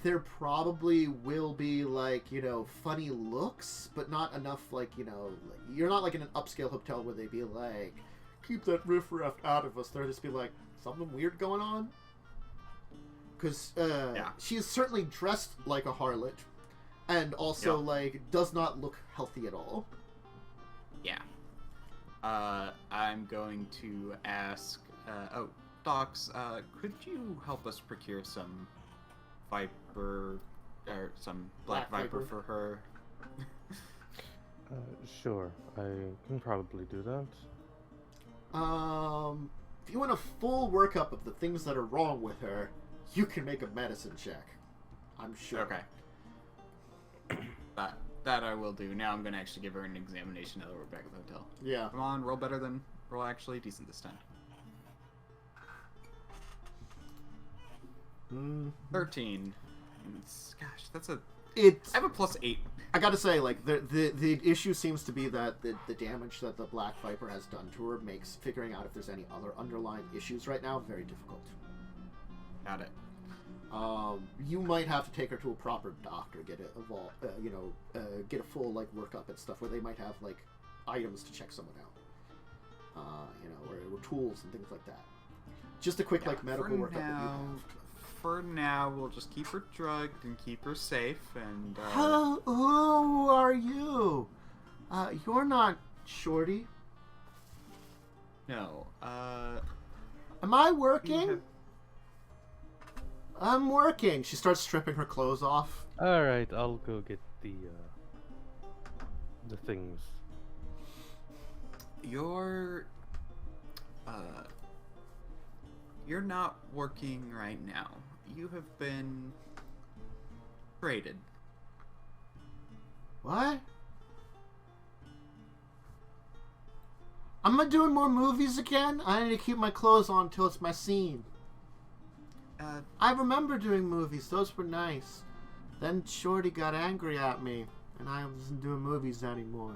S1: there probably will be, like, you know, funny looks, but not enough, like, you know, like, you're not like in an upscale hotel where they be like, keep that riffraff out of us. They'll just be like, something weird going on? Because she's certainly dressed like a harlot, and also, like, does not look healthy at all.
S2: Yeah. I'm going to ask, Docs, could you help us procure some viper, or some black viper for her?
S3: Sure, I can probably do that.
S1: If you want a full workup of the things that are wrong with her, you can make a medicine check. I'm sure.
S2: Okay. That I will do. Now I'm going to actually give her an examination now that we're back at the hotel.
S1: Yeah.
S2: Come on, roll actually decent this time. 13. Gosh, that's a... I have a +8.
S1: I gotta say, like, the issue seems to be that the damage that the Black Viper has done to her makes figuring out if there's any other underlying issues right now very difficult.
S2: Got it.
S1: You might have to take her to a proper doctor, get a full, like, workup and stuff, where they might have, like, items to check someone out. Or tools and things like that. Just a quick, like, medical workup that you have.
S2: For now, we'll just keep her drugged and keep her safe, and,
S1: Who are you? You're not Shorty.
S2: No,
S1: Am I working? I'm working. She starts stripping her clothes off.
S3: Alright, I'll go get the things.
S2: You're not working right now. You have been traded.
S1: What? Am I doing more movies again? I need to keep my clothes on until it's my scene. I remember doing movies. Those were nice. Then Shorty got angry at me, and I wasn't doing movies anymore.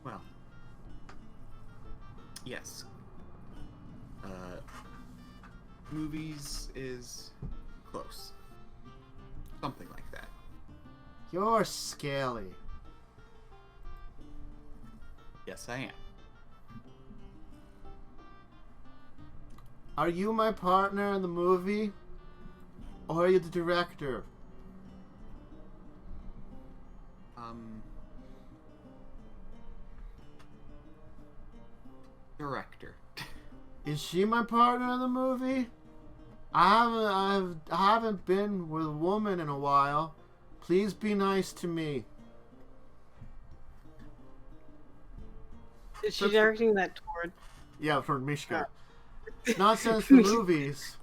S2: Well, yes. Movies is close. Something like that.
S1: You're scaly.
S2: Yes, I am.
S1: Are you my partner in the movie? Or are you the director?
S2: Director.
S1: Is she my partner in the movie? I haven't been with a woman in a while. Please be nice to me.
S4: Is she directing that toward?
S1: Yeah, for Mishka. Nonsense for movies.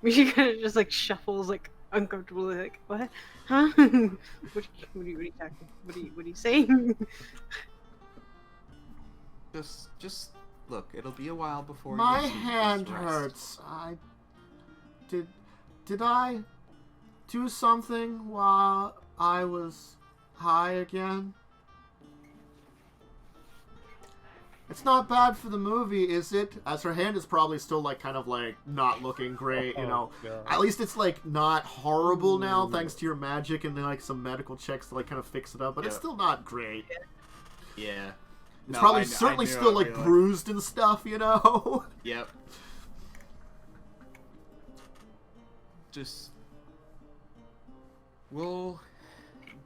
S4: Mishka kind of just like shuffles like uncomfortably, like what? Huh? What are you talking? What are you saying?
S2: Just look. It'll be a while before.
S1: My
S2: you see
S1: hand
S2: this rest.
S1: hurts. Did I do something while I was high again? It's not bad for the movie, is it? As her hand is probably still, like, kind of, like, not looking great, you know.
S3: God.
S1: At least it's, like, not horrible now, thanks to your magic and, like, some medical checks to, like, kind of fix it up. But it's still not great.
S2: Yeah.
S1: It's probably certainly still, like, bruised and stuff, you know?
S2: Yep. Just... we'll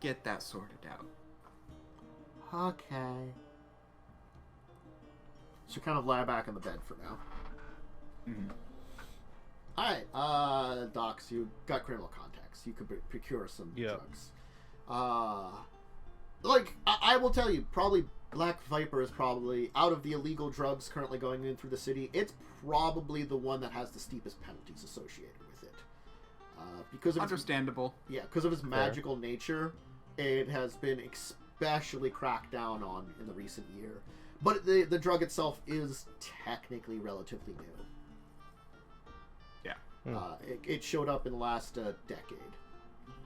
S2: get that sorted out.
S1: Okay. She'll kind of lie back on the bed for now.
S2: Mm-hmm.
S1: Alright, Docs, you got criminal contacts. You could procure some drugs. I will tell you, probably Black Viper is probably, out of the illegal drugs currently going in through the city, it's probably the one that has the steepest penalties associated with it. Because of
S2: Understandable.
S1: because of its magical nature, it has been especially cracked down on in the recent year. But the drug itself is technically relatively new.
S2: Yeah.
S1: It showed up in the last decade.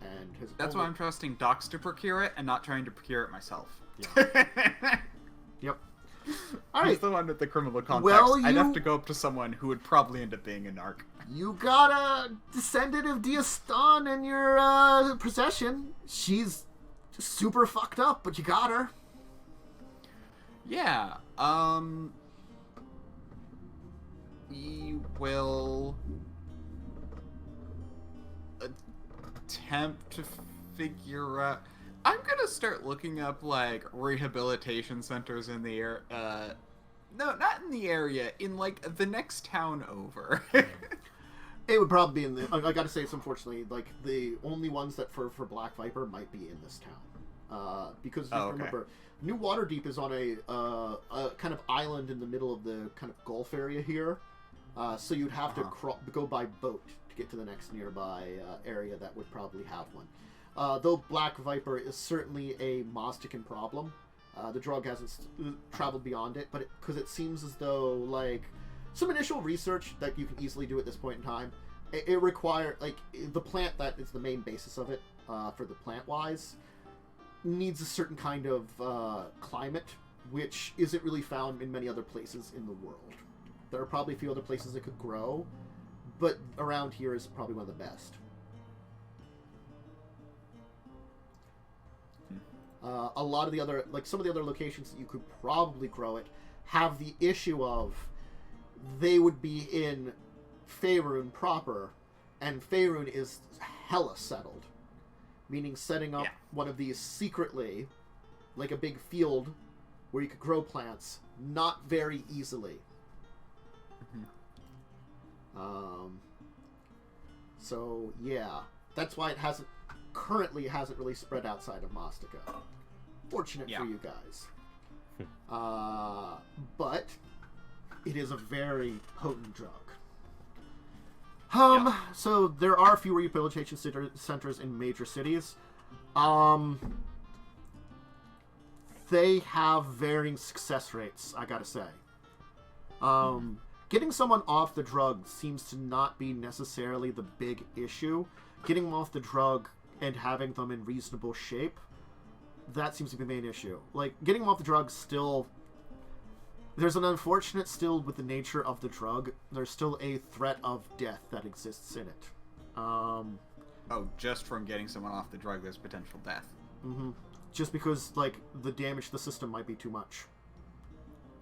S1: And
S2: That's why I'm trusting Docs to procure it and not trying to procure it myself.
S1: Yeah. Yep. All
S2: He's
S1: right.
S2: the one with the criminal context.
S1: Well,
S2: I'd
S1: you-
S2: have to go up to someone who would probably end up being a narc.
S1: You got a descendant of Dia Ston in your possession. She's super fucked up, but you got her.
S2: Yeah, we will attempt to figure out... I'm gonna start looking up, like, rehabilitation centers in the area. No, not in the area, in, like, the next town over.
S1: It would probably be in the... I gotta say, it's unfortunately, like, the only ones that for Black Viper might be in this town. Because you remember, New Waterdeep is on a kind of island in the middle of the kind of Gulf area here. So you'd have to go by boat to get to the next nearby area that would probably have one. Though Black Viper is certainly a Maztican problem. The drug hasn't traveled beyond it, but because it seems as though, like, some initial research that you can easily do at this point in time, it requires, like, the plant that is the main basis of it, for the plant-wise, needs a certain kind of climate, which isn't really found in many other places in the world. There are probably a few other places it could grow, but around here is probably one of the best. A lot of the other, like some of the other locations that you could probably grow it, have the issue of they would be in Faerun proper, and Faerun is hella settled. Meaning setting up one of these secretly, like a big field where you could grow plants, not very easily. So, yeah. That's why it currently hasn't really spread outside of Maztica. Fortunate for you guys. But it is a very potent drug. So there are a few rehabilitation centers in major cities. They have varying success rates, I gotta say. Getting someone off the drug seems to not be necessarily the big issue. Getting them off the drug and having them in reasonable shape, that seems to be the main issue. Like, getting them off the drug still... There's an unfortunate still with the nature of the drug. There's still a threat of death that exists in it.
S2: Oh, just from getting someone off the drug, there's potential death.
S1: Just because, like, the damage to the system might be too much.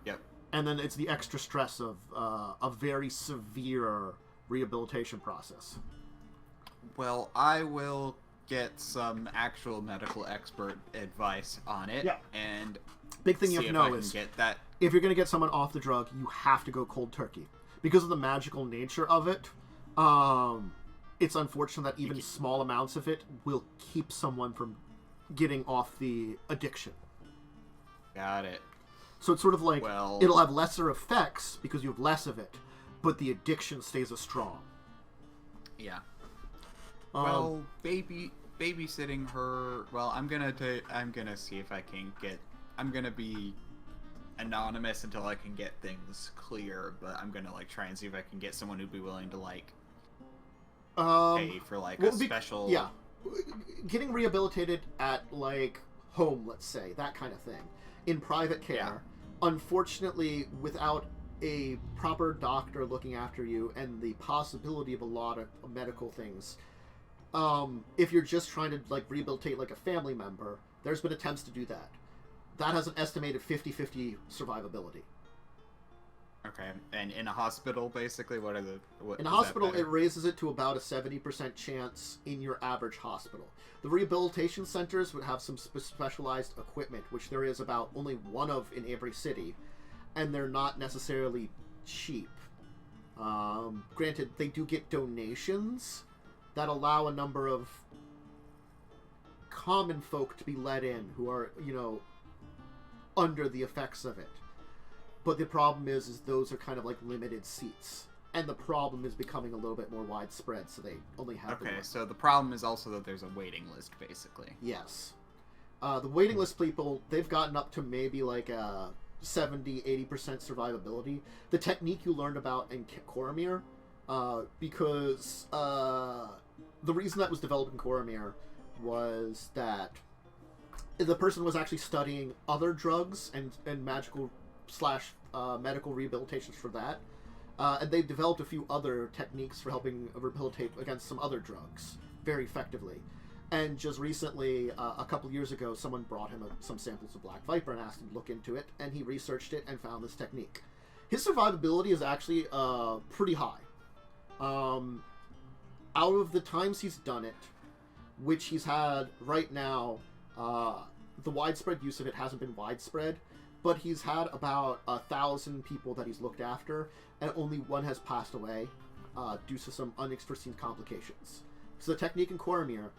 S2: Yep.
S1: And then it's the extra stress of a very severe rehabilitation process.
S2: Well, I will get some actual medical expert advice on it.
S1: Yeah.
S2: And
S1: big thing you have to know is
S2: get that.
S1: If you're going to get someone off the drug, you have to go cold turkey. Because of the magical nature of it, it's unfortunate that even small amounts of it will keep someone from getting off the addiction.
S2: Got it.
S1: So it's sort of like, it'll have lesser effects because you have less of it, but the addiction stays as strong.
S2: Yeah. Well, babysitting her. Well, I'm gonna see if I can get. I'm gonna be anonymous until I can get things clear, but I'm gonna like try and see if I can get someone who'd be willing to like pay for like a special.
S1: Yeah, getting rehabilitated at like home, let's say, that kind of thing, in private care.
S2: Yeah.
S1: Unfortunately, without a proper doctor looking after you and the possibility of a lot of medical things. If you're just trying to like rehabilitate like a family member, there's been attempts to do that. That has an estimated 50-50 survivability.
S2: Okay, and in a hospital, basically,
S1: in a hospital, it raises it to about a 70% chance in your average hospital. The rehabilitation centers would have some specialized equipment, which there is about only one of in every city, and they're not necessarily cheap. Granted, they do get donations that allow a number of common folk to be let in who are, under the effects of it. But the problem is those are kind of like limited seats. And the problem is becoming a little bit more widespread, so they only have...
S2: Okay, so the problem is also that there's a waiting list, basically.
S1: Yes. The waiting list people, they've gotten up to maybe like a 70-80% survivability. The technique you learned about in Coromir, because the reason that was developed in Coromir was that the person was actually studying other drugs and magical slash medical rehabilitations for that. And they've developed a few other techniques for helping rehabilitate against some other drugs very effectively. And just recently, a couple years ago, someone brought him some samples of Black Viper and asked him to look into it, and he researched it and found this technique. His survivability is actually pretty high. Out of the times he's done it, which he's had right now, the widespread use of it hasn't been widespread, but he's had about 1,000 people that he's looked after, and only one has passed away due to some unforeseen complications. So the technique in Coromir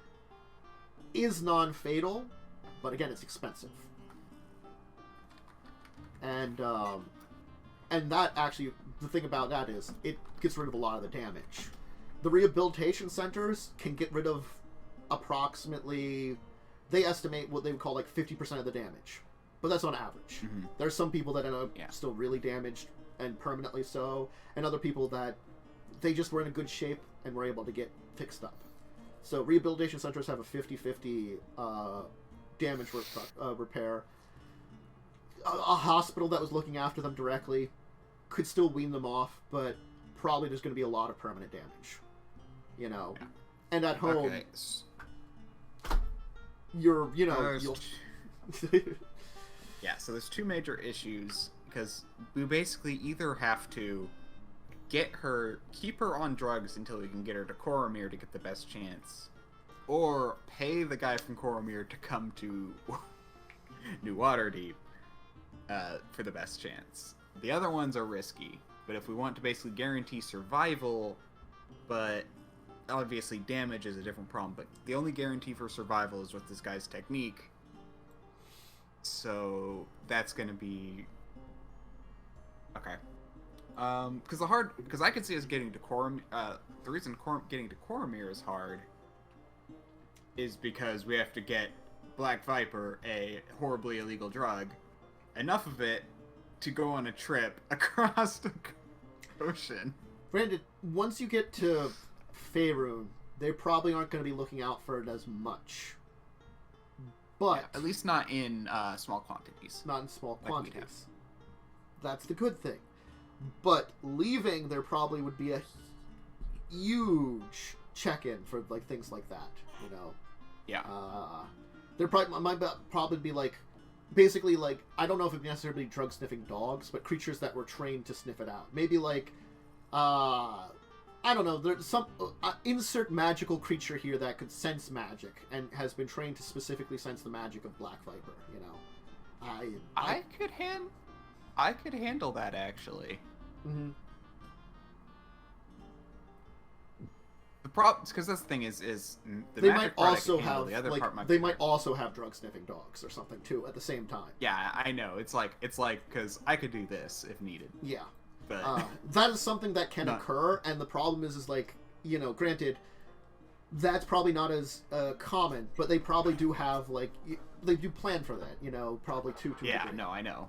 S1: is non-fatal, but again, it's expensive. And that actually, the thing about that is, it gets rid of a lot of the damage. The rehabilitation centers can get rid of approximately, they estimate what they would call like 50% of the damage. But that's on average. Mm-hmm. There's some people that end up still really damaged, and permanently so, and other people that they just were in a good shape and were able to get fixed up. So rehabilitation centers have a 50-50 damage repair. A hospital that was looking after them directly could still wean them off, but probably there's going to be a lot of permanent damage. You know? Yeah. And at home, you'll...
S2: Yeah, so there's two major issues, because we basically either have to keep her on drugs until we can get her to Coromir to get the best chance, or pay the guy from Coromir to come to New Waterdeep for the best chance. The other ones are risky, but if we want to basically guarantee survival, but obviously damage is a different problem, but the only guarantee for survival is with this guy's technique. So that's gonna be okay. Because I could see us getting to Coromir. The reason getting to Coromir is hard is because we have to get Black Viper, a horribly illegal drug, enough of it to go on a trip across the ocean.
S1: Granted, once you get to Faerun, they probably aren't going to be looking out for it as much. But
S2: at least not in small quantities.
S1: Not in small quantities. That's the good thing. But leaving, there probably would be a huge check-in for like things like that. You know.
S2: Yeah.
S1: There might probably be like, basically like, I don't know if it'd be necessarily drug-sniffing dogs, but creatures that were trained to sniff it out. Maybe like, I don't know, there's some insert magical creature here that could sense magic and has been trained to specifically sense the magic of Black Viper, you know.
S2: I could handle that, actually.
S1: Mm-hmm.
S2: The problem, because that's the thing is the
S1: they
S2: magic
S1: might
S2: part
S1: also
S2: I can handle,
S1: have
S2: the other
S1: like
S2: part might
S1: they
S2: be
S1: might
S2: hard.
S1: also have drug sniffing dogs or something too at the same time.
S2: Yeah, I know. It's like because I could do this if needed.
S1: Yeah.
S2: But
S1: that is something that can occur, and the problem is like, you know, granted, that's probably not as common, but they probably do have like they do plan for that, you know, probably to
S2: yeah,
S1: degree.
S2: No, I know.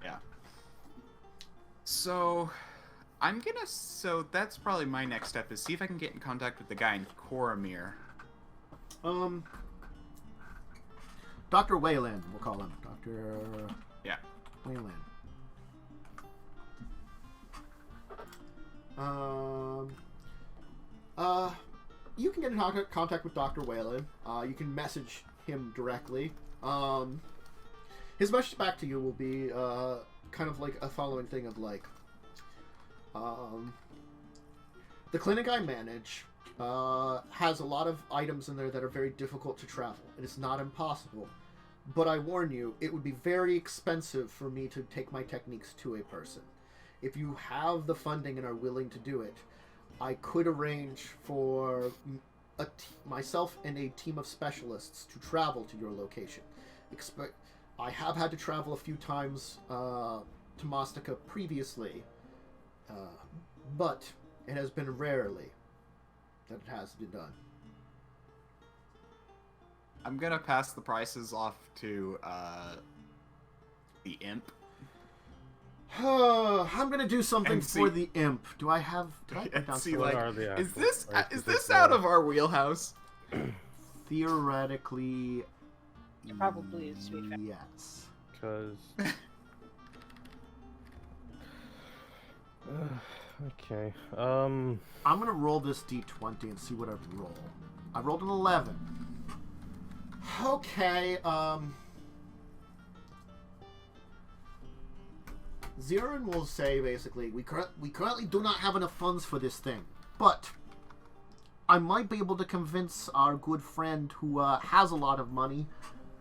S2: Yeah. So that's probably my next step, is see if I can get in contact with the guy in Coromir.
S1: Dr. Wayland, we'll call him. Dr.
S2: Yeah.
S1: Wayland. You can get in contact with Dr. Wayland. You can message him directly. His message back to you will be kind of like a following thing of like, the clinic I manage has a lot of items in there that are very difficult to travel. It is not impossible, but I warn you, it would be very expensive for me to take my techniques to a person. If you have the funding and are willing to do it, I could arrange for myself and a team of specialists to travel to your location. I have had to travel a few times to Maztica previously, but it has been rarely that it has been done.
S2: I'm gonna pass the prices off to the imp.
S1: I'm gonna do something for the imp. Do I have?
S2: See, like, is this out of our wheelhouse?
S1: Theoretically,
S4: It probably is, to be fair.
S1: yes.
S3: Because Okay.
S1: I'm gonna roll this d20 and see what I roll. I rolled an 11. Okay, Zirin will say basically, we currently do not have enough funds for this thing, but I might be able to convince our good friend who has a lot of money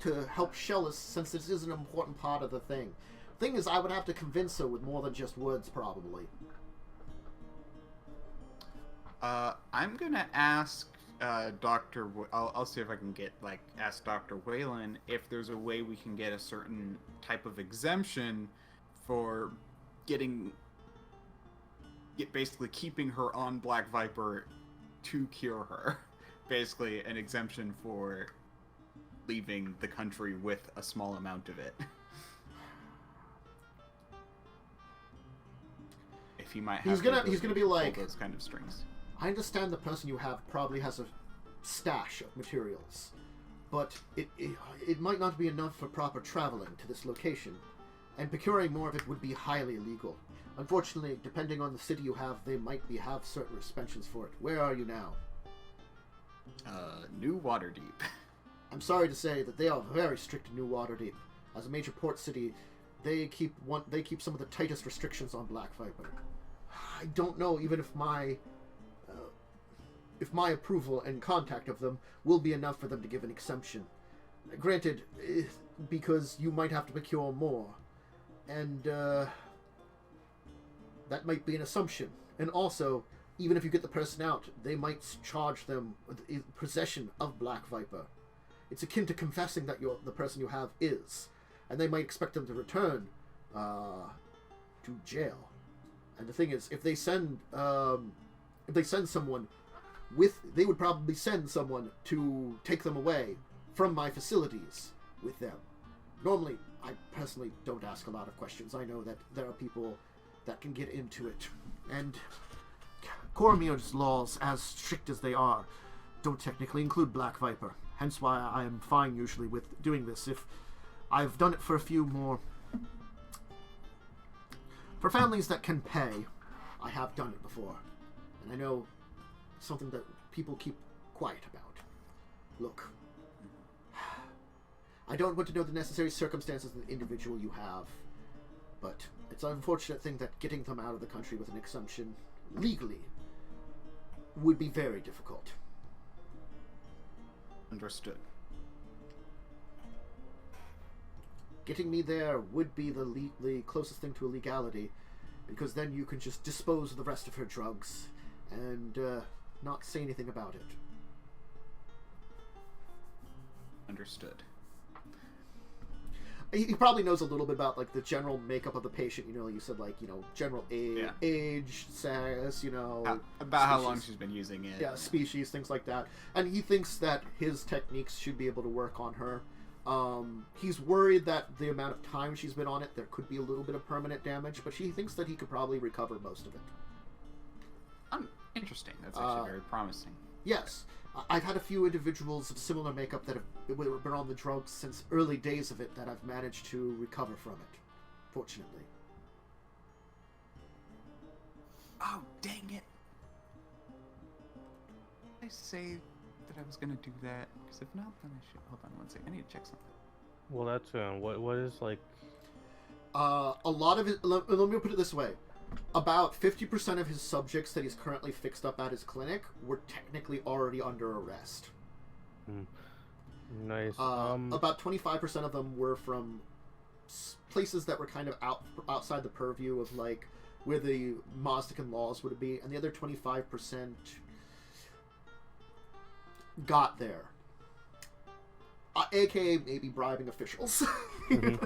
S1: to help shell us, since this is an important part of the thing. Thing is, I would have to convince her with more than just words, probably.
S2: I'm gonna ask Dr. I'll see if I can get ask Dr. Whalen if there's a way we can get a certain type of exemption for basically keeping her on Black Viper to cure her. Basically, an exemption for leaving the country with a small amount of it. If he might have
S1: he's gonna be like,
S2: those kind of strings.
S1: I understand the person you have probably has a stash of materials, but it might not be enough for proper traveling to this location, and procuring more of it would be highly illegal. Unfortunately, depending on the city you have, they might have certain restrictions for it. Where are you now?
S2: New Waterdeep.
S1: I'm sorry to say that they are very strict in New Waterdeep. As a major port city, they keep some of the tightest restrictions on Black Viper. I don't know even if my approval and contact of them will be enough for them to give an exemption. Granted, because you might have to procure more, and that might be an assumption. And also, even if you get the person out, they might charge them with possession of Black Viper. It's akin to confessing that the person you have is, and they might expect them to return to jail. And the thing is, if they send someone they would probably send someone to take them away from my facilities with them. Normally, I personally don't ask a lot of questions. I know that there are people that can get into it, and Coromir's laws, as strict as they are, don't technically include Black Viper. Hence why I am fine usually with doing this. If I've done it for a few more, for families that can pay, I have done it before, and I know something that people keep quiet about. Look, I don't want to know the necessary circumstances of the individual you have, but it's an unfortunate thing that getting them out of the country with an exemption legally would be very difficult.
S2: Understood.
S1: Getting me there would be the closest thing to a legality, because then you can just dispose of the rest of her drugs and not say anything about it.
S2: Understood.
S1: He probably knows a little bit about the general makeup of the patient. You said general age, sex,
S2: about how long she's been using it.
S1: Yeah, species, things like that. And he thinks that his techniques should be able to work on her. He's worried that the amount of time she's been on it, there could be a little bit of permanent damage, but he thinks that he could probably recover most of it.
S2: Interesting. That's actually very promising.
S1: Yes. I've had a few individuals of similar makeup that have been on the drugs since early days of it that I've managed to recover from it, fortunately.
S2: Oh, dang it. Did I say that I was going to do that? Because if not, then I should. Hold on one second. I need to check something.
S3: Well, that's what is
S1: a lot of it. Let me put it this way: about 50% of his subjects that he's currently fixed up at his clinic were technically already under arrest.
S3: Nice.
S1: About 25% of them were from places that were kind of outside the purview of where the Maztica laws would be, and the other 25% got there. AKA maybe bribing officials.
S3: Mm-hmm.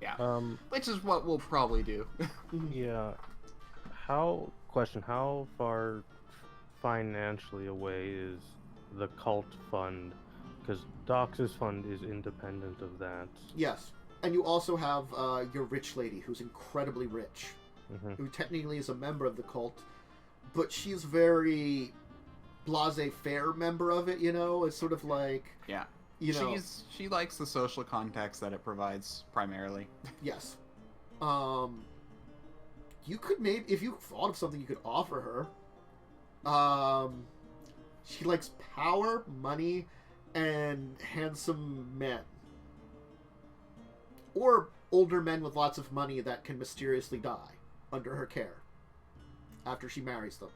S2: Yeah. Which is what we'll probably do.
S3: Yeah. How far financially away is the cult fund? Because Dox's fund is independent of that.
S1: Yes. And you also have your rich lady, who's incredibly rich, who technically is a member of the cult, but she's very blasé-faire member of it, It's sort of
S2: Yeah. She likes the social context that it provides primarily.
S1: Yes. You could maybe, if you thought of something you could offer her. She likes power, money, and handsome men. Or older men with lots of money that can mysteriously die under her care after she marries them.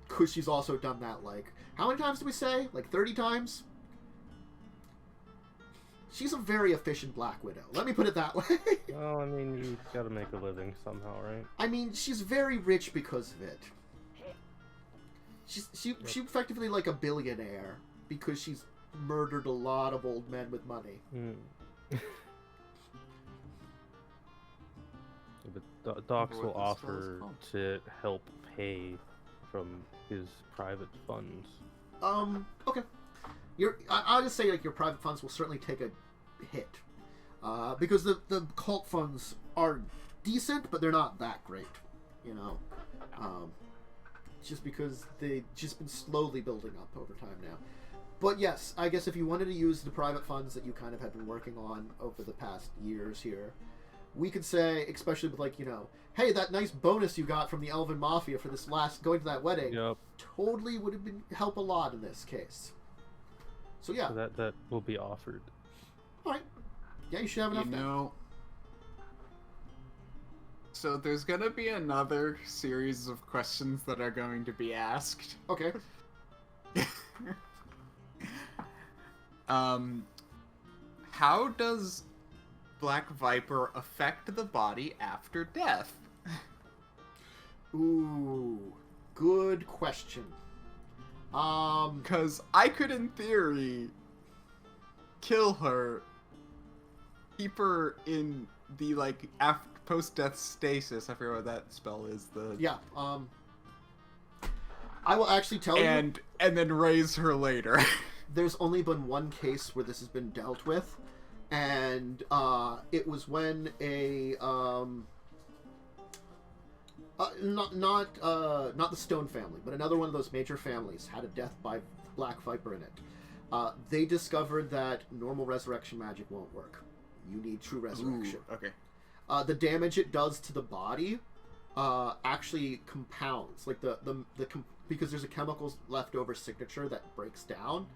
S1: Because she's also done that, like, how many times did we say? Like 30 times? She's a very efficient Black Widow. Let me put it that way.
S3: Well, I mean, you gotta make a living somehow, right?
S1: I mean, she's very rich because of it. She effectively like a billionaire because she's murdered a lot of old men with money.
S3: But Docs
S2: What
S3: will
S2: this spell is
S3: offer
S2: called.
S3: to help pay from his private funds.
S1: Okay. I'll just say, like, your private funds will certainly take a hit. Because the cult funds are decent, but they're not that great. You know? Just because they've just been slowly building up over time now. But yes, I guess if you wanted to use the private funds that you kind of had been working on over the past years here, we could say, especially with, like, you know, hey, that nice bonus you got from the Elven Mafia for this last, going to that wedding,
S3: Yep.
S1: totally would have been help a lot in this case. So yeah.
S3: So that will be offered.
S1: Alright. Yeah, you should have enough
S2: You
S1: now.
S2: know, so there's gonna be another series of questions that are going to be asked.
S1: Okay.
S2: How does Black Viper affect the body after death?
S1: Ooh. Good question.
S2: Because I could, in theory, kill her, keep her in the, like, post-death stasis. I forget what that spell is.
S1: Yeah, I will actually tell you...
S2: And then raise her later.
S1: There's only been one case where this has been dealt with, and it was when a not the Stone family, but another one of those major families had a death by Black Viper in it. They discovered that normal resurrection magic won't work. You need true resurrection.
S2: Ooh, okay.
S1: The damage it does to the body actually compounds, like because there's a chemicals leftover signature that breaks down.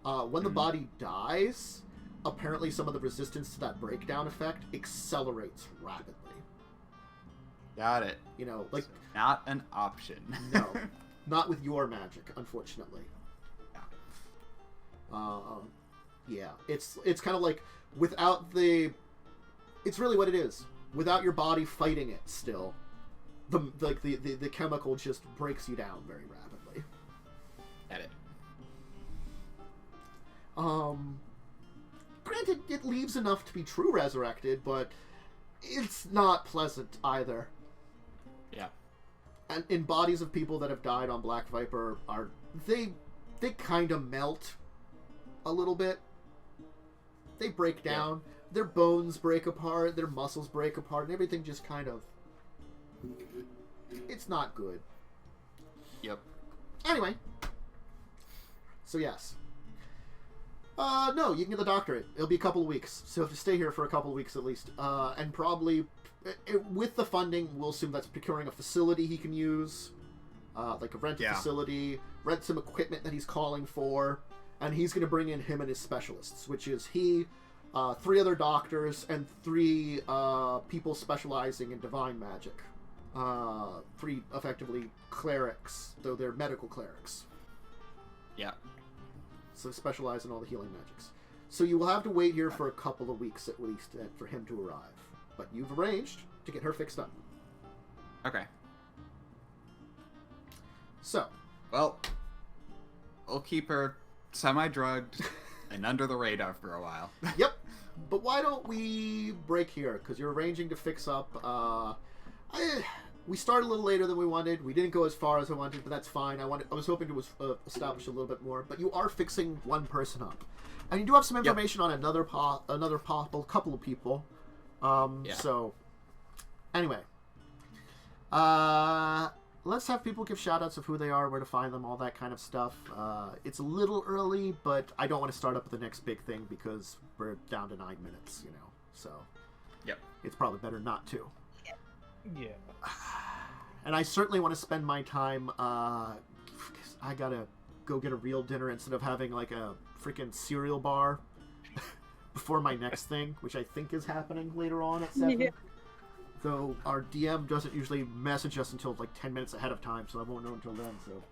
S1: When the body dies, apparently some of the resistance to that breakdown effect accelerates rapidly.
S2: Got it.
S1: You know, like,
S2: So not an option.
S1: no, not with your magic, unfortunately. Yeah, it's kind of like without the. It's really what it is. Without your body fighting it, still, the chemical just breaks you down very rapidly.
S2: Got it.
S1: Granted, it leaves enough to be true resurrected, but it's not pleasant either.
S2: Yeah.
S1: And in bodies of people that have died on Black Viper, they kind of melt a little bit. They break down. Yeah. Their bones break apart. Their muscles break apart, and everything just kind of. It's not good.
S2: Yep.
S1: Anyway. So yes. No, you can get the doctorate. It'll be a couple of weeks, so you have to stay here for a couple of weeks at least. And probably, with the funding, we'll assume that's procuring a facility he can use, like a rented facility, rent some equipment that he's calling for, and he's going to bring in him and his specialists, which is he, 3 other doctors, and 3 people specializing in divine magic. 3 effectively clerics, though they're medical clerics.
S2: Yeah.
S1: So specialize in all the healing magics. So you will have to wait here for a couple of weeks at least for him to arrive. But you've arranged to get her fixed up.
S2: Okay.
S1: So.
S2: Well, we'll keep her semi-drugged and under the radar for a while.
S1: Yep. But why don't we break here? Because you're arranging to fix up. We started a little later than we wanted. We didn't go as far as I wanted, but that's fine. I was hoping to establish a little bit more. But you are fixing one person up, and you do have some information on another possible couple of people. So, anyway, let's have people give shout-outs of who they are, where to find them, all that kind of stuff. It's a little early, but I don't want to start up with the next big thing because we're down to 9 minutes, you know. so
S2: Yep.
S1: it's probably better not to.
S3: Yeah.
S1: And I certainly want to spend my time. I gotta go get a real dinner instead of having like a freaking cereal bar before my next thing, which I think is happening later on at 7.
S4: Yeah.
S1: Though our DM doesn't usually message us until like 10 minutes ahead of time, so I won't know until then. So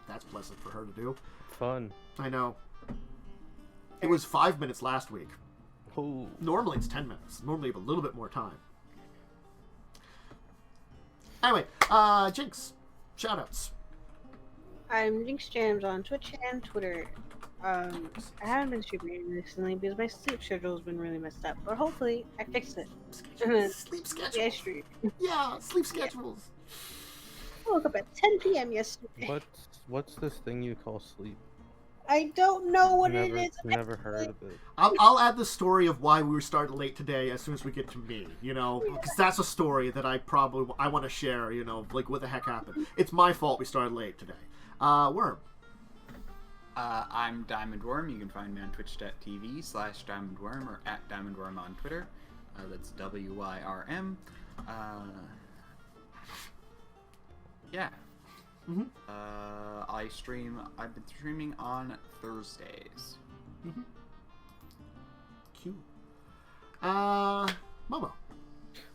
S1: that's pleasant for her to do.
S3: Fun.
S1: I know. It was 5 minutes last week.
S3: Oh.
S1: Normally it's 10 minutes. Normally you have a little bit more time. Anyway, Jinxx, shoutouts.
S4: I'm Jinxx Jams on Twitch and Twitter. I haven't been streaming recently because my sleep schedule's been really messed up, but hopefully I fixed it.
S1: Sleep
S4: Yeah, I
S1: schedules.
S4: stream.
S1: Yeah, sleep schedules.
S4: I woke up at 10 p.m. yesterday.
S3: What's this thing you call sleep?
S4: I don't know what
S3: never,
S4: it is.
S3: Never heard of it.
S1: I'll add the story of why we were starting late today as soon as we get to me, you know, because that's a story that I want to share, you know, like what the heck happened. It's my fault we started late today. Worm.
S2: I'm Diamond Worm. You can find me on twitch.tv/DiamondWorm or at DiamondWorm on Twitter. That's WYRM. Yeah.
S1: Mm-hmm.
S2: I've been streaming on Thursdays.
S1: Mm-hmm. Cute. Momo.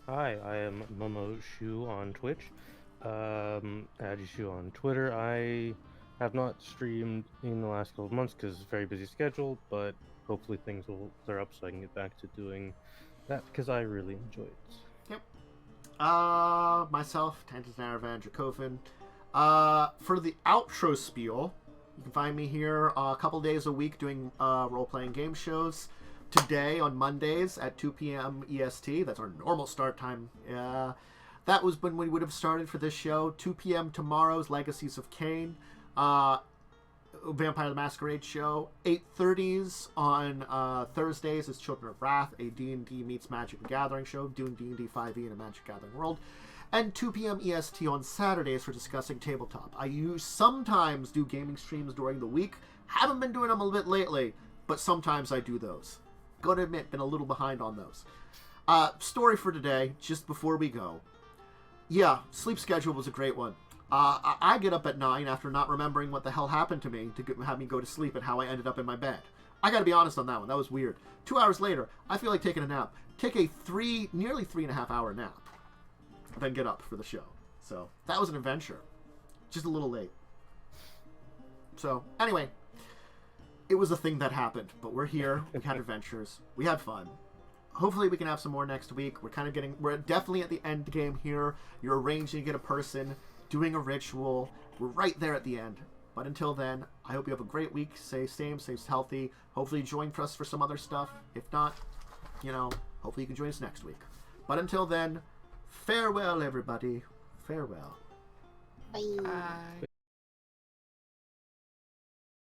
S3: Hi, I am Momo Shu on Twitch. Shu on Twitter. I have not streamed in the last couple of months because it's a very busy schedule, but hopefully things will clear up so I can get back to doing that because I really enjoy it.
S1: Yep. Myself, Tantanaravan Dracovin. For the outro spiel, you can find me here a couple days a week doing role-playing game shows. Today, on Mondays at 2 p.m. EST, that's our normal start time. That was when we would have started for this show. 2 p.m. tomorrow's Legacies of Kain. Vampire the Masquerade show. 8:30s on Thursdays is Children of Wrath, a D&D meets Magic the Gathering show, doing D&D 5e in a Magic Gathering world. And 2 p.m. EST on Saturdays for discussing tabletop. I sometimes do gaming streams during the week. Haven't been doing them a little bit lately, but sometimes I do those. Gotta admit, been a little behind on those. Story for today, just before we go. Yeah, sleep schedule was a great one. I get up at 9 after not remembering what the hell happened to me to have me go to sleep and how I ended up in my bed. I gotta be honest on that one. That was weird. 2 hours later, I feel like taking a nap. Take a nearly 3.5 hour nap. Then get up for the show. So, that was an adventure. Just a little late. So, anyway. It was a thing that happened. But we're here. We had adventures. We had fun. Hopefully we can have some more next week. We're definitely at the end game here. You're arranging to get a person, doing a ritual. We're right there at the end. But until then, I hope you have a great week. Stay safe, stay healthy. Hopefully join us for some other stuff. If not, you know, hopefully you can join us next week. But until then, farewell, everybody. Farewell.
S4: Bye.
S2: Bye.